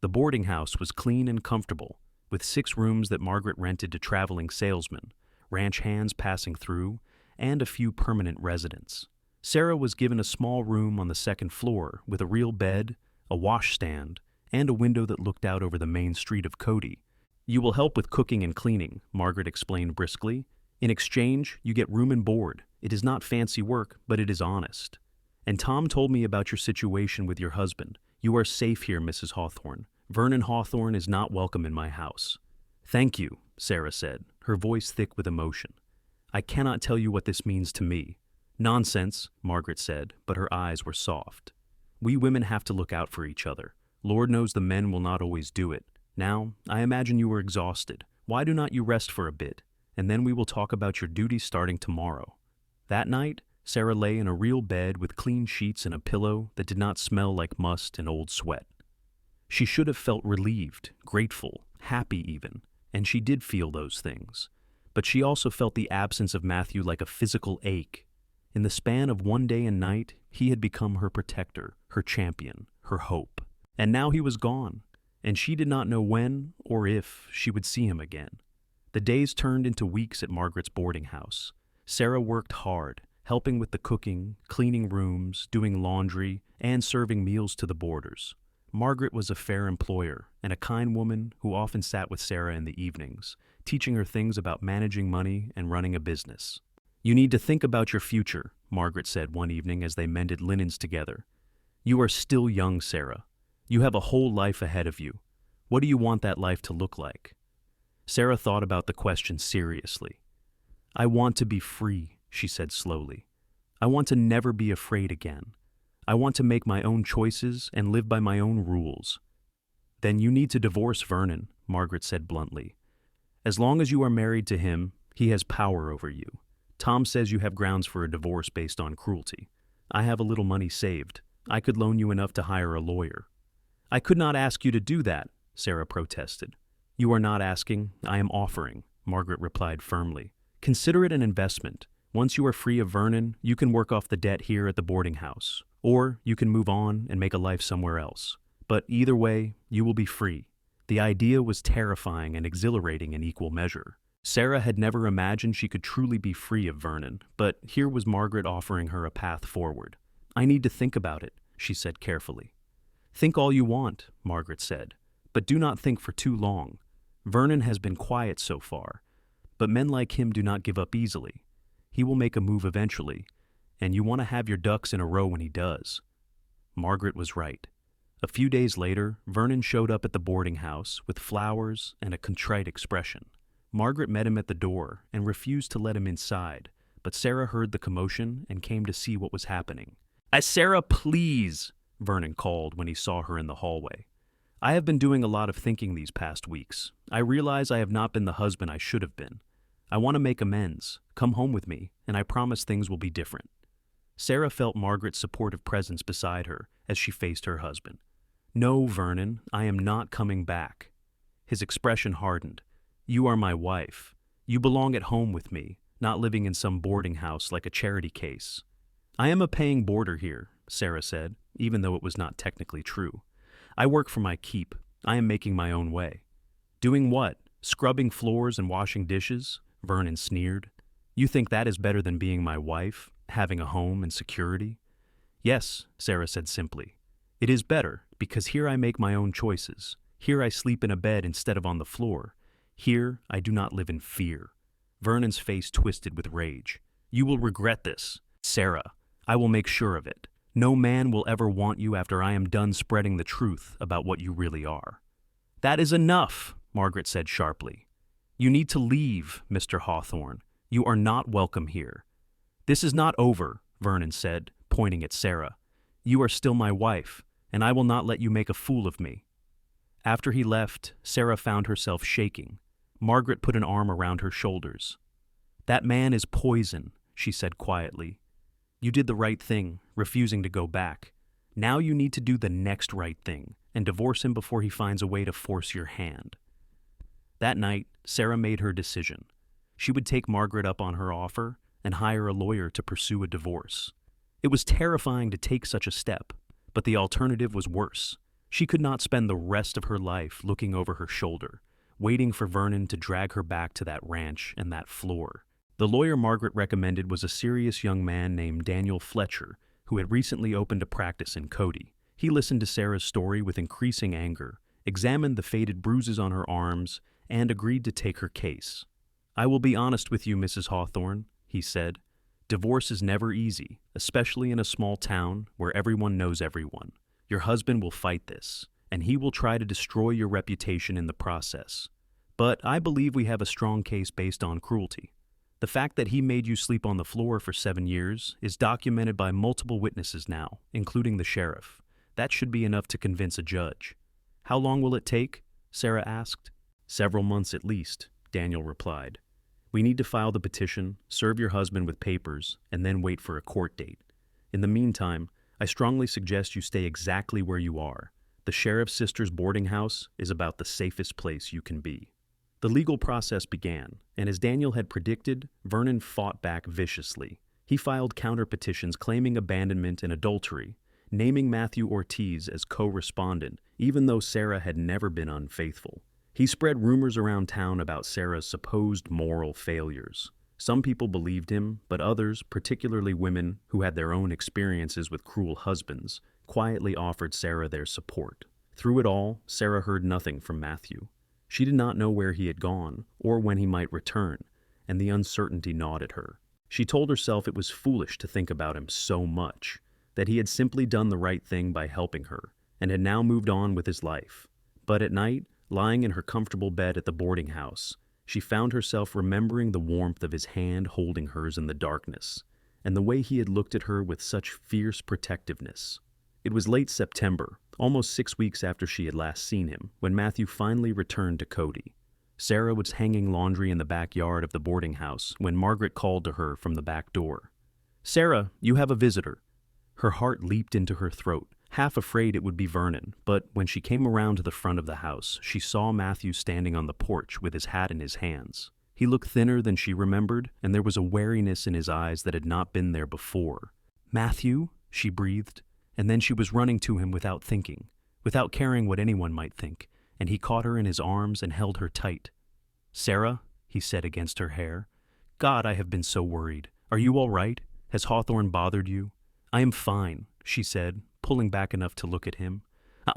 The boarding house was clean and comfortable, with 6 rooms that Margaret rented to traveling salesmen, ranch hands passing through, and a few permanent residents. Sarah was given a small room on the 2nd floor with a real bed, a washstand, and a window that looked out over the main street of Cody. "You will help with cooking and cleaning," Margaret explained briskly. "In exchange, you get room and board. It is not fancy work, but it is honest. And Tom told me about your situation with your husband. You are safe here, Mrs. Hawthorne. Vernon Hawthorne is not welcome in my house." "Thank you," Sarah said, her voice thick with emotion. "I cannot tell you what this means to me." "Nonsense," Margaret said, but her eyes were soft. "We women have to look out for each other. Lord knows the men will not always do it. Now, I imagine you are exhausted. Why do not you rest for a bit, and then we will talk about your duties starting tomorrow." That night, Sarah lay in a real bed with clean sheets and a pillow that did not smell like must and old sweat. She should have felt relieved, grateful, happy even, and she did feel those things. But she also felt the absence of Matthew like a physical ache. In the span of one day and night, he had become her protector, her champion, her hope. And now he was gone, and she did not know when or if she would see him again. The days turned into weeks at Margaret's boarding house. Sarah worked hard, helping with the cooking, cleaning rooms, doing laundry, and serving meals to the boarders. Margaret was a fair employer and a kind woman who often sat with Sarah in the evenings, teaching her things about managing money and running a business. "You need to think about your future," Margaret said one evening as they mended linens together. "You are still young, Sarah. You have a whole life ahead of you. What do you want that life to look like?" Sarah thought about the question seriously. "I want to be free," she said slowly. "I want to never be afraid again. I want to make my own choices and live by my own rules." "Then you need to divorce Vernon," Margaret said bluntly. "As long as you are married to him, he has power over you. Tom says you have grounds for a divorce based on cruelty. I have a little money saved. I could loan you enough to hire a lawyer." "I could not ask you to do that," Sarah protested. "You are not asking, I am offering," Margaret replied firmly. "Consider it an investment. Once you are free of Vernon, you can work off the debt here at the boarding house, or you can move on and make a life somewhere else. But either way, you will be free." The idea was terrifying and exhilarating in equal measure. Sarah had never imagined she could truly be free of Vernon, but here was Margaret offering her a path forward. "I need to think about it," she said carefully. "Think all you want," Margaret said, "but do not think for too long. Vernon has been quiet so far, but men like him do not give up easily. He will make a move eventually, and you want to have your ducks in a row when he does." Margaret was right. A few days later, Vernon showed up at the boarding house with flowers and a contrite expression. Margaret met him at the door and refused to let him inside, but Sarah heard the commotion and came to see what was happening. Sarah, please," Vernon called when he saw her in the hallway. "I have been doing a lot of thinking these past weeks. I realize I have not been the husband I should have been. I want to make amends. Come home with me, and I promise things will be different." Sarah felt Margaret's supportive presence beside her as she faced her husband. "No, Vernon, I am not coming back." His expression hardened. "You are my wife. You belong at home with me, not living in some boarding house like a charity case." "I am a paying boarder here," Sarah said, even though it was not technically true. "I work for my keep. I am making my own way." "Doing what? Scrubbing floors and washing dishes?" Vernon sneered. "You think that is better than being my wife, having a home and security?" "Yes," Sarah said simply. "It is better, because here I make my own choices. Here I sleep in a bed instead of on the floor. Here I do not live in fear." Vernon's face twisted with rage. "You will regret this. Sarah, I will make sure of it. No man will ever want you after I am done spreading the truth about what you really are." "That is enough," Margaret said sharply. "You need to leave, Mr. Hawthorne. You are not welcome here." "This is not over," Vernon said, pointing at Sarah. "You are still my wife, and I will not let you make a fool of me." After he left, Sarah found herself shaking. Margaret put an arm around her shoulders. "That man is poison," she said quietly. "You did the right thing, refusing to go back. Now you need to do the next right thing and divorce him before he finds a way to force your hand." That night, Sarah made her decision. She would take Margaret up on her offer and hire a lawyer to pursue a divorce. It was terrifying to take such a step, but the alternative was worse. She could not spend the rest of her life looking over her shoulder, waiting for Vernon to drag her back to that ranch and that floor. The lawyer Margaret recommended was a serious young man named Daniel Fletcher, who had recently opened a practice in Cody. He listened to Sarah's story with increasing anger, examined the faded bruises on her arms, and agreed to take her case. "I will be honest with you, Mrs. Hawthorne," he said. "Divorce is never easy, especially in a small town where everyone knows everyone. Your husband will fight this, and he will try to destroy your reputation in the process. But I believe we have a strong case based on cruelty. The fact that he made you sleep on the floor for 7 years is documented by multiple witnesses now, including the sheriff. That should be enough to convince a judge." "How long will it take?" Sarah asked. "Several months at least," Daniel replied. "We need to file the petition, serve your husband with papers, and then wait for a court date. In the meantime, I strongly suggest you stay exactly where you are. The sheriff's sister's boarding house is about the safest place you can be." The legal process began, and as Daniel had predicted, Vernon fought back viciously. He filed counter-petitions claiming abandonment and adultery, naming Matthew Ortiz as co-respondent, even though Sarah had never been unfaithful. He spread rumors around town about Sarah's supposed moral failures. Some people believed him, but others, particularly women who had their own experiences with cruel husbands, quietly offered Sarah their support. Through it all, Sarah heard nothing from Matthew. She did not know where he had gone or when he might return, and the uncertainty gnawed at her. She told herself it was foolish to think about him so much, that he had simply done the right thing by helping her, and had now moved on with his life. But at night, lying in her comfortable bed at the boarding house, she found herself remembering the warmth of his hand holding hers in the darkness, and the way he had looked at her with such fierce protectiveness. It was late September, almost 6 weeks after she had last seen him, when Matthew finally returned to Cody. Sarah was hanging laundry in the backyard of the boarding house when Margaret called to her from the back door. "Sarah, you have a visitor." Her heart leaped into her throat, half afraid it would be Vernon, but when she came around to the front of the house, she saw Matthew standing on the porch with his hat in his hands. He looked thinner than she remembered, and there was a wariness in his eyes that had not been there before. "Matthew?" she breathed, and then she was running to him without thinking, without caring what anyone might think, and he caught her in his arms and held her tight. "Sarah," he said against her hair, "God, I have been so worried. Are you all right? Has Hawthorne bothered you?" "I am fine," she said, pulling back enough to look at him.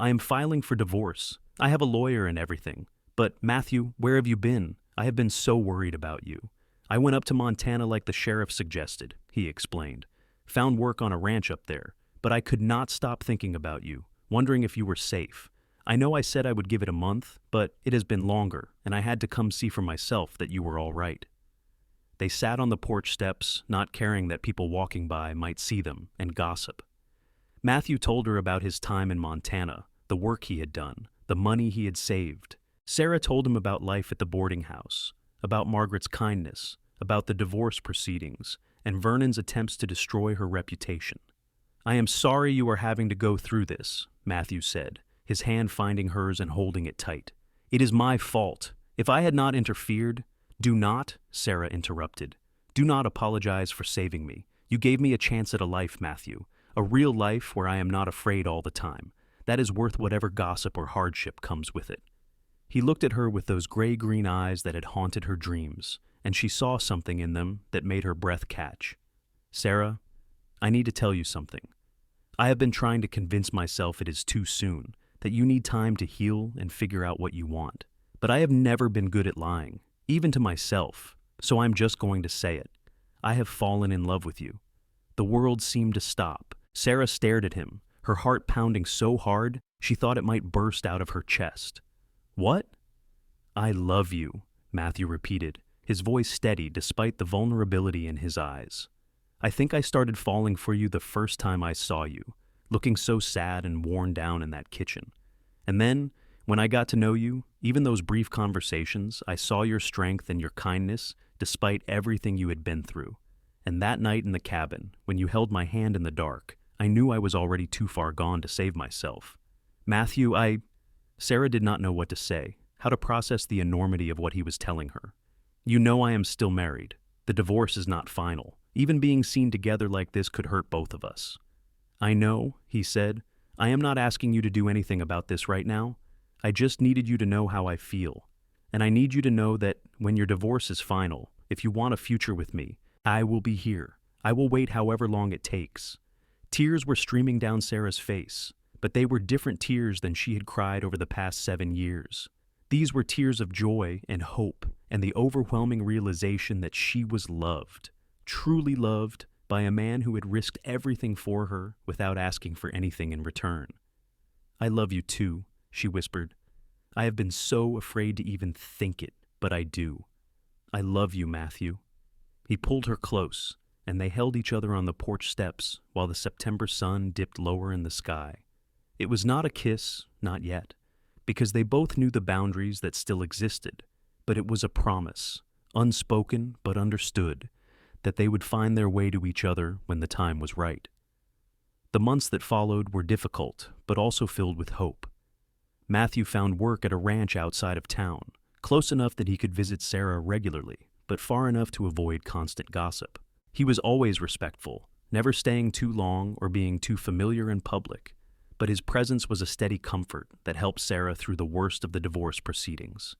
"I am filing for divorce. I have a lawyer and everything. But, Matthew, where have you been? I have been so worried about you. I went up to Montana like the sheriff suggested," he explained. "Found work on a ranch up there, but I could not stop thinking about you, wondering if you were safe. I know I said I would give it a month, but it has been longer, and I had to come see for myself that you were all right." They sat on the porch steps, not caring that people walking by might see them and gossip. Matthew told her about his time in Montana, the work he had done, the money he had saved. Sarah told him about life at the boarding house, about Margaret's kindness, about the divorce proceedings, and Vernon's attempts to destroy her reputation. "I am sorry you are having to go through this," Matthew said, his hand finding hers and holding it tight. "It is my fault. If I had not interfered—" "Do not," Sarah interrupted. "Do not apologize for saving me. You gave me a chance at a life, Matthew, a real life where I am not afraid all the time. That is worth whatever gossip or hardship comes with it." He looked at her with those gray-green eyes that had haunted her dreams, and she saw something in them that made her breath catch. "Sarah, I need to tell you something. I have been trying to convince myself it is too soon, that you need time to heal and figure out what you want. But I have never been good at lying, even to myself, so I'm just going to say it. I have fallen in love with you." The world seemed to stop. Sarah stared at him, her heart pounding so hard she thought it might burst out of her chest. "What?" "I love you," Matthew repeated, his voice steady despite the vulnerability in his eyes. "I think I started falling for you the first time I saw you, looking so sad and worn down in that kitchen. And then, when I got to know you, even those brief conversations, I saw your strength and your kindness despite everything you had been through. And that night in the cabin, when you held my hand in the dark, I knew I was already too far gone to save myself. Matthew, Sarah did not know what to say, how to process the enormity of what he was telling her. "You know I am still married. The divorce is not final. Even being seen together like this could hurt both of us." "I know," he said. "I am not asking you to do anything about this right now. I just needed you to know how I feel. And I need you to know that when your divorce is final, if you want a future with me, I will be here. I will wait however long it takes." Tears were streaming down Sarah's face, but they were different tears than she had cried over the past 7 years. These were tears of joy and hope and the overwhelming realization that she was loved, truly loved, by a man who had risked everything for her without asking for anything in return. "I love you too," she whispered. "I have been so afraid to even think it, but I do. I love you, Matthew." He pulled her close, and they held each other on the porch steps while the September sun dipped lower in the sky. It was not a kiss, not yet, because they both knew the boundaries that still existed, but it was a promise, unspoken but understood, that they would find their way to each other when the time was right. The months that followed were difficult, but also filled with hope. Matthew found work at a ranch outside of town, close enough that he could visit Sarah regularly, but far enough to avoid constant gossip. He was always respectful, never staying too long or being too familiar in public, but his presence was a steady comfort that helped Sarah through the worst of the divorce proceedings.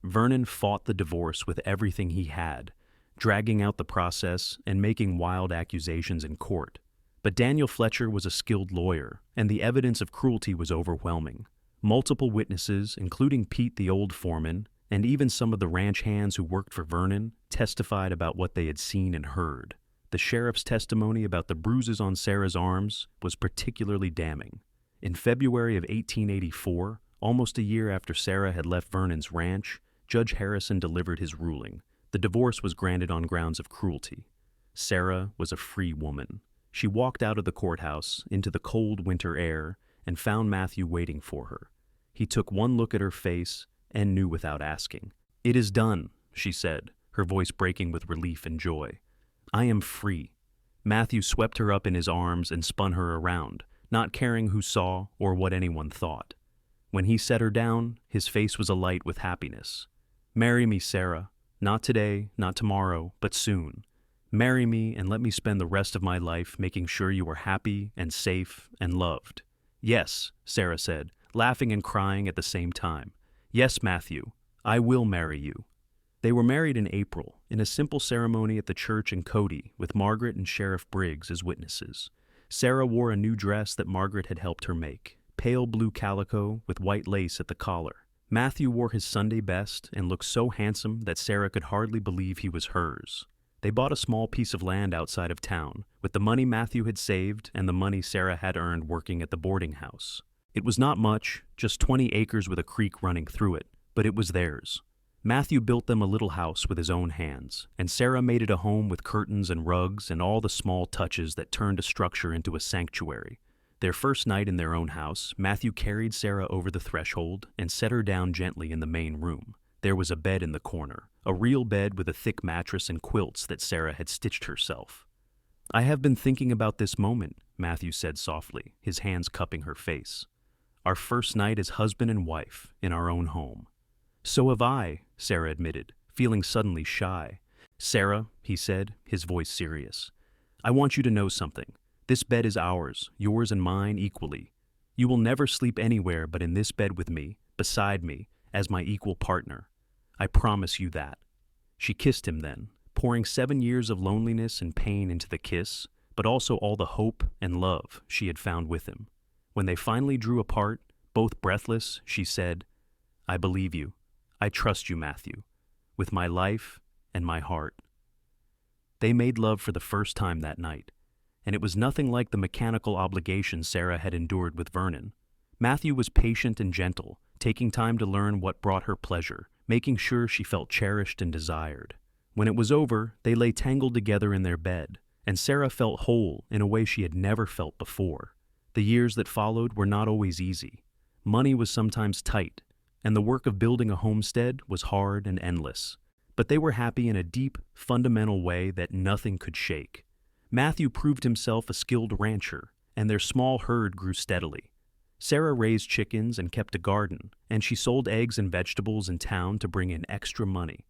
Vernon fought the divorce with everything he had, dragging out the process and making wild accusations in court. But Daniel Fletcher was a skilled lawyer, and the evidence of cruelty was overwhelming. Multiple witnesses, including Pete the old foreman, and even some of the ranch hands who worked for Vernon testified about what they had seen and heard. The sheriff's testimony about the bruises on Sarah's arms was particularly damning. In February of 1884, almost a year after Sarah had left Vernon's ranch, Judge Harrison delivered his ruling. The divorce was granted on grounds of cruelty. Sarah was a free woman. She walked out of the courthouse into the cold winter air and found Matthew waiting for her. He took one look at her face and knew without asking. "It is done," she said, her voice breaking with relief and joy. "I am free." Matthew swept her up in his arms and spun her around, not caring who saw or what anyone thought. When he set her down, his face was alight with happiness. "Marry me, Sarah. Not today, not tomorrow, but soon. Marry me and let me spend the rest of my life making sure you are happy and safe and loved." "Yes," Sarah said, laughing and crying at the same time. "Yes, Matthew, I will marry you." They were married in April, in a simple ceremony at the church in Cody, with Margaret and Sheriff Briggs as witnesses. Sarah wore a new dress that Margaret had helped her make, pale blue calico with white lace at the collar. Matthew wore his Sunday best and looked so handsome that Sarah could hardly believe he was hers. They bought a small piece of land outside of town, with the money Matthew had saved and the money Sarah had earned working at the boarding house. It was not much, just 20 acres with a creek running through it, but it was theirs. Matthew built them a little house with his own hands, and Sarah made it a home with curtains and rugs and all the small touches that turned a structure into a sanctuary. Their first night in their own house, Matthew carried Sarah over the threshold and set her down gently in the main room. There was a bed in the corner, a real bed with a thick mattress and quilts that Sarah had stitched herself. "I have been thinking about this moment," Matthew said softly, his hands cupping her face. "Our first night as husband and wife in our own home." "So have I," Sarah admitted, feeling suddenly shy. "Sarah," he said, his voice serious, "I want you to know something. This bed is ours, yours and mine equally. You will never sleep anywhere but in this bed with me, beside me, as my equal partner. I promise you that." She kissed him then, pouring 7 years of loneliness and pain into the kiss, but also all the hope and love she had found with him. When they finally drew apart, both breathless, she said, "I believe you. I trust you, Matthew, with my life and my heart." They made love for the first time that night, and it was nothing like the mechanical obligation Sarah had endured with Vernon. Matthew was patient and gentle, taking time to learn what brought her pleasure, making sure she felt cherished and desired. When it was over, they lay tangled together in their bed, and Sarah felt whole in a way she had never felt before. The years that followed were not always easy. Money was sometimes tight, and the work of building a homestead was hard and endless. But they were happy in a deep, fundamental way that nothing could shake. Matthew proved himself a skilled rancher, and their small herd grew steadily. Sarah raised chickens and kept a garden, and she sold eggs and vegetables in town to bring in extra money.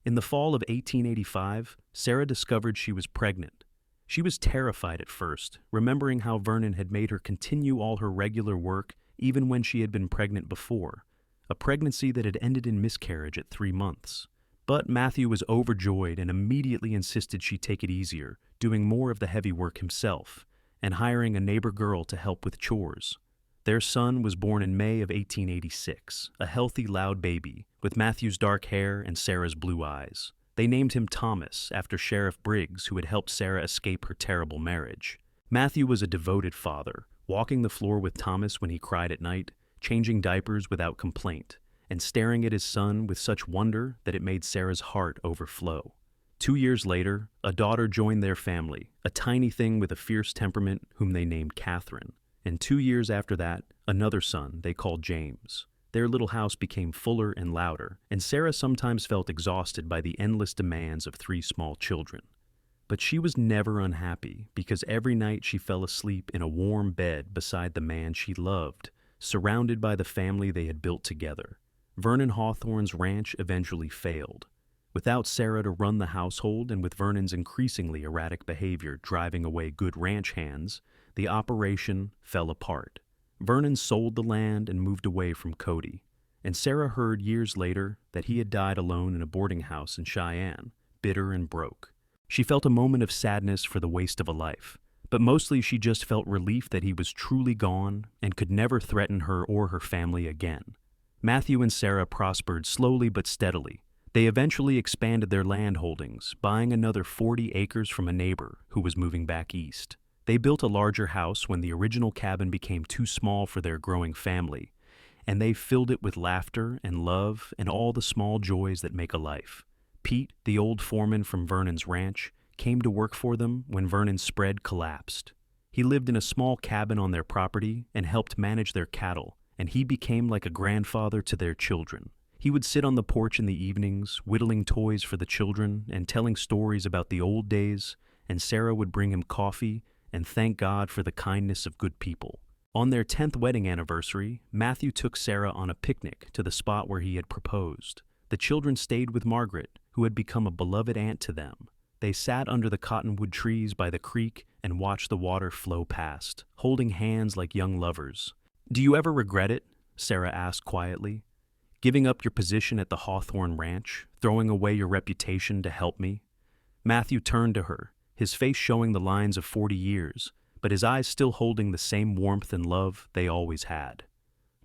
In the fall of 1885, Sarah discovered she was pregnant. She was terrified at first, remembering how Vernon had made her continue all her regular work even when she had been pregnant before, a pregnancy that had ended in miscarriage at 3 months. But Matthew was overjoyed and immediately insisted she take it easier, doing more of the heavy work himself, and hiring a neighbor girl to help with chores. Their son was born in May of 1886, a healthy, loud baby, with Matthew's dark hair and Sarah's blue eyes. They named him Thomas, after Sheriff Briggs, who had helped Sarah escape her terrible marriage. Matthew was a devoted father, walking the floor with Thomas when he cried at night, changing diapers without complaint, and staring at his son with such wonder that it made Sarah's heart overflow. 2 years later, a daughter joined their family, a tiny thing with a fierce temperament whom they named Catherine. And 2 years after that, another son they called James. Their little house became fuller and louder, and Sarah sometimes felt exhausted by the endless demands of 3 small children. But she was never unhappy, because every night she fell asleep in a warm bed beside the man she loved, surrounded by the family they had built together. Vernon Hawthorne's ranch eventually failed. Without Sarah to run the household, and with Vernon's increasingly erratic behavior driving away good ranch hands, the operation fell apart. Vernon sold the land and moved away from Cody, and Sarah heard years later that he had died alone in a boarding house in Cheyenne, bitter and broke. She felt a moment of sadness for the waste of a life, but mostly she just felt relief that he was truly gone and could never threaten her or her family again. Matthew and Sarah prospered slowly but steadily. They eventually expanded their land holdings, buying another 40 acres from a neighbor who was moving back east. They built a larger house when the original cabin became too small for their growing family, and they filled it with laughter and love and all the small joys that make a life. Pete, the old foreman from Vernon's ranch, came to work for them when Vernon's spread collapsed. He lived in a small cabin on their property and helped manage their cattle, and he became like a grandfather to their children. He would sit on the porch in the evenings, whittling toys for the children and telling stories about the old days, and Sarah would bring him coffee and thank God for the kindness of good people. On their 10th wedding anniversary, Matthew took Sarah on a picnic to the spot where he had proposed. The children stayed with Margaret, who had become a beloved aunt to them. They sat under the cottonwood trees by the creek and watched the water flow past, holding hands like young lovers. "Do you ever regret it?" Sarah asked quietly. "Giving up your position at the Hawthorne ranch, throwing away your reputation to help me?" Matthew turned to her, his face showing the lines of 40 years, but his eyes still holding the same warmth and love they always had.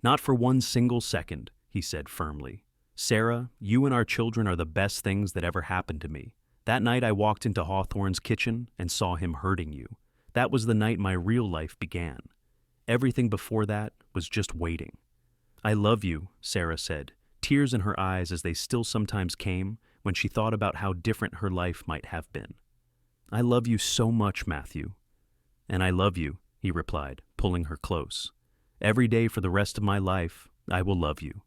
"Not for one single second," he said firmly. "Sarah, you and our children are the best things that ever happened to me. That night I walked into Hawthorne's kitchen and saw him hurting you. That was the night my real life began. Everything before that was just waiting." "I love you," Sarah said, tears in her eyes as they still sometimes came when she thought about how different her life might have been. "I love you so much, Matthew." "And I love you," he replied, pulling her close. "Every day for the rest of my life, I will love you."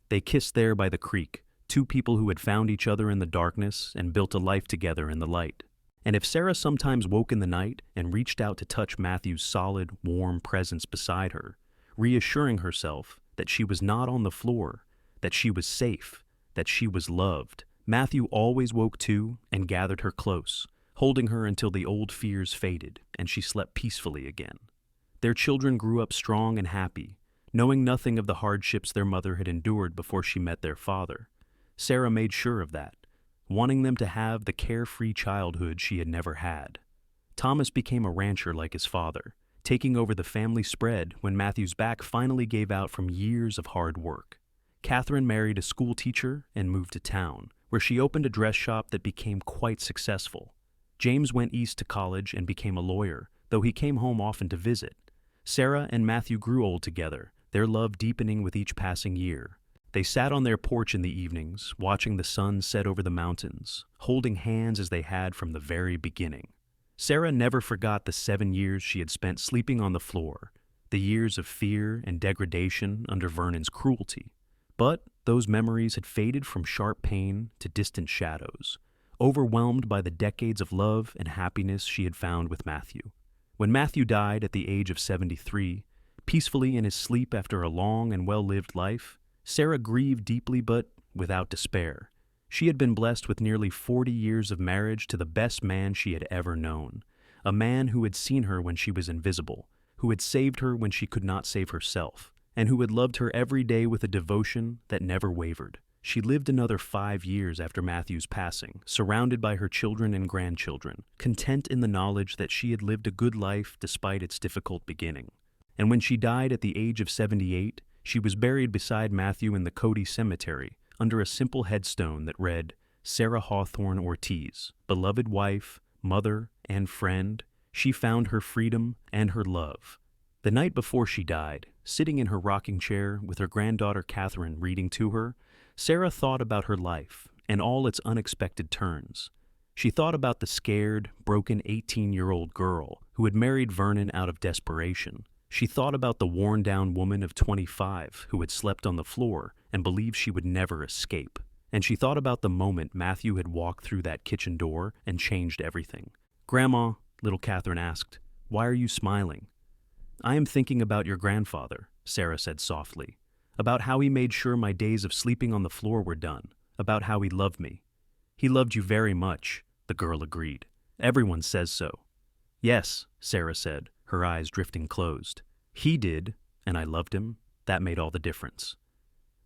They kissed there by the creek, two people who had found each other in the darkness and built a life together in the light. And if Sarah sometimes woke in the night and reached out to touch Matthew's solid, warm presence beside her, reassuring herself that she was not on the floor, that she was safe, that she was loved, Matthew always woke too and gathered her close, holding her until the old fears faded and she slept peacefully again. Their children grew up strong and happy, knowing nothing of the hardships their mother had endured before she met their father. Sarah made sure of that, wanting them to have the carefree childhood she had never had. Thomas became a rancher like his father, taking over the family spread when Matthew's back finally gave out from years of hard work. Catherine married a school teacher and moved to town, where she opened a dress shop that became quite successful. James went east to college and became a lawyer, though he came home often to visit. Sarah and Matthew grew old together, their love deepening with each passing year. They sat on their porch in the evenings, watching the sun set over the mountains, holding hands as they had from the very beginning. Sarah never forgot the 7 years she had spent sleeping on the floor, the years of fear and degradation under Vernon's cruelty. But those memories had faded from sharp pain to distant shadows, overwhelmed by the decades of love and happiness she had found with Matthew. When Matthew died at the age of 73, peacefully in his sleep after a long and well-lived life, Sarah grieved deeply but without despair. She had been blessed with nearly 40 years of marriage to the best man she had ever known, a man who had seen her when she was invisible, who had saved her when she could not save herself, and who had loved her every day with a devotion that never wavered. She lived another 5 years after Matthew's passing, surrounded by her children and grandchildren, content in the knowledge that she had lived a good life despite its difficult beginning. And when she died at the age of 78, she was buried beside Matthew in the Cody Cemetery, under a simple headstone that read, "Sarah Hawthorne Ortiz, beloved wife, mother, and friend, she found her freedom and her love." The night before she died, sitting in her rocking chair with her granddaughter Catherine reading to her, Sarah thought about her life and all its unexpected turns. She thought about the scared, broken 18-year-old girl who had married Vernon out of desperation. She thought about the worn-down woman of 25 who had slept on the floor and believed she would never escape. And she thought about the moment Matthew had walked through that kitchen door and changed everything. "Grandma," little Catherine asked, "why are you smiling?" "I am thinking about your grandfather," Sarah said softly, "about how he made sure my days of sleeping on the floor were done, about how he loved me." "He loved you very much," the girl agreed. "Everyone says so." "Yes," Sarah said, her eyes drifting closed. "He did, and I loved him. That made all the difference."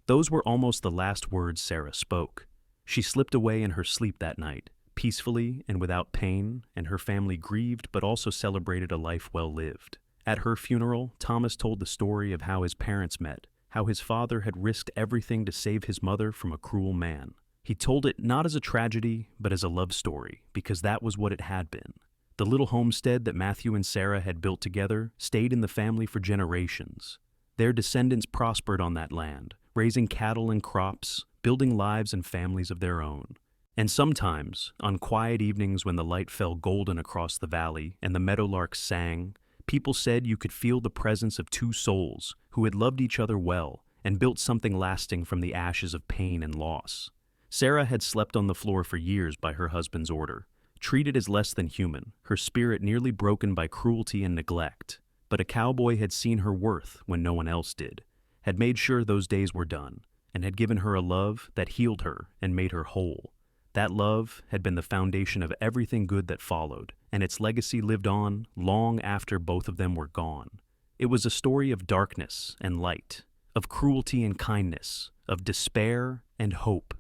Those were almost the last words Sarah spoke. She slipped away in her sleep that night, peacefully and without pain, and her family grieved but also celebrated a life well lived. At her funeral, Thomas told the story of how his parents met, how his father had risked everything to save his mother from a cruel man. He told it not as a tragedy, but as a love story, because that was what it had been. The little homestead that Matthew and Sarah had built together stayed in the family for generations. Their descendants prospered on that land, raising cattle and crops, building lives and families of their own. And sometimes, on quiet evenings when the light fell golden across the valley and the meadowlarks sang, people said you could feel the presence of two souls who had loved each other well and built something lasting from the ashes of pain and loss. Sarah had slept on the floor for years by her husband's order, treated as less than human, her spirit nearly broken by cruelty and neglect. But a cowboy had seen her worth when no one else did, had made sure those days were done, and had given her a love that healed her and made her whole. That love had been the foundation of everything good that followed, and its legacy lived on long after both of them were gone. It was a story of darkness and light, of cruelty and kindness, of despair and hope.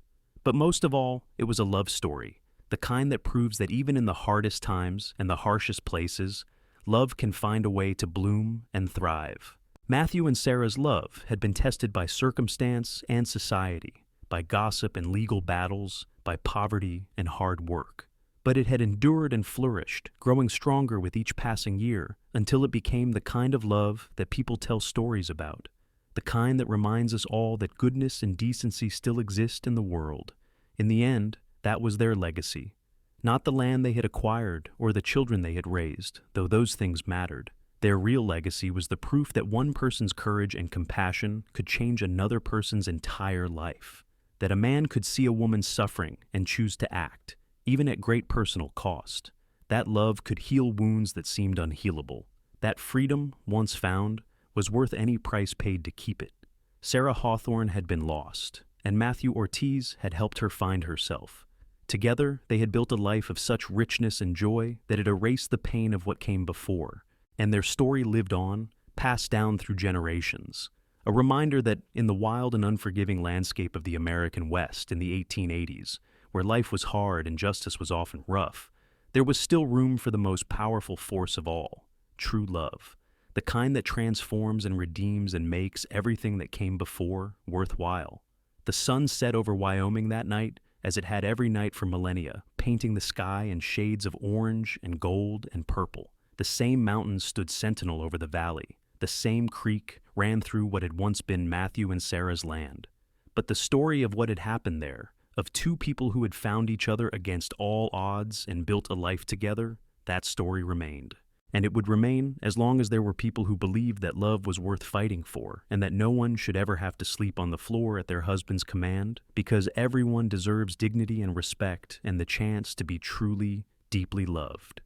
But most of all, it was a love story, the kind that proves that even in the hardest times and the harshest places, love can find a way to bloom and thrive. Matthew and Sarah's love had been tested by circumstance and society, by gossip and legal battles, by poverty and hard work. But it had endured and flourished, growing stronger with each passing year, until it became the kind of love that people tell stories about, the kind that reminds us all that goodness and decency still exist in the world. In the end, that was their legacy. Not the land they had acquired or the children they had raised, though those things mattered. Their real legacy was the proof that one person's courage and compassion could change another person's entire life. That a man could see a woman suffering and choose to act, even at great personal cost. That love could heal wounds that seemed unhealable. That freedom, once found, was worth any price paid to keep it. Sarah Hawthorne had been lost, and Matthew Ortiz had helped her find herself. Together, they had built a life of such richness and joy that it erased the pain of what came before, and their story lived on, passed down through generations. A reminder that in the wild and unforgiving landscape of the American West in the 1880s, where life was hard and justice was often rough, there was still room for the most powerful force of all, true love, the kind that transforms and redeems and makes everything that came before worthwhile. The sun set over Wyoming that night, as it had every night for millennia, painting the sky in shades of orange and gold and purple. The same mountains stood sentinel over the valley. The same creek ran through what had once been Matthew and Sarah's land. But the story of what had happened there, of two people who had found each other against all odds and built a life together, that story remained. And it would remain as long as there were people who believed that love was worth fighting for, and that no one should ever have to sleep on the floor at their husband's command, because everyone deserves dignity and respect and the chance to be truly, deeply loved.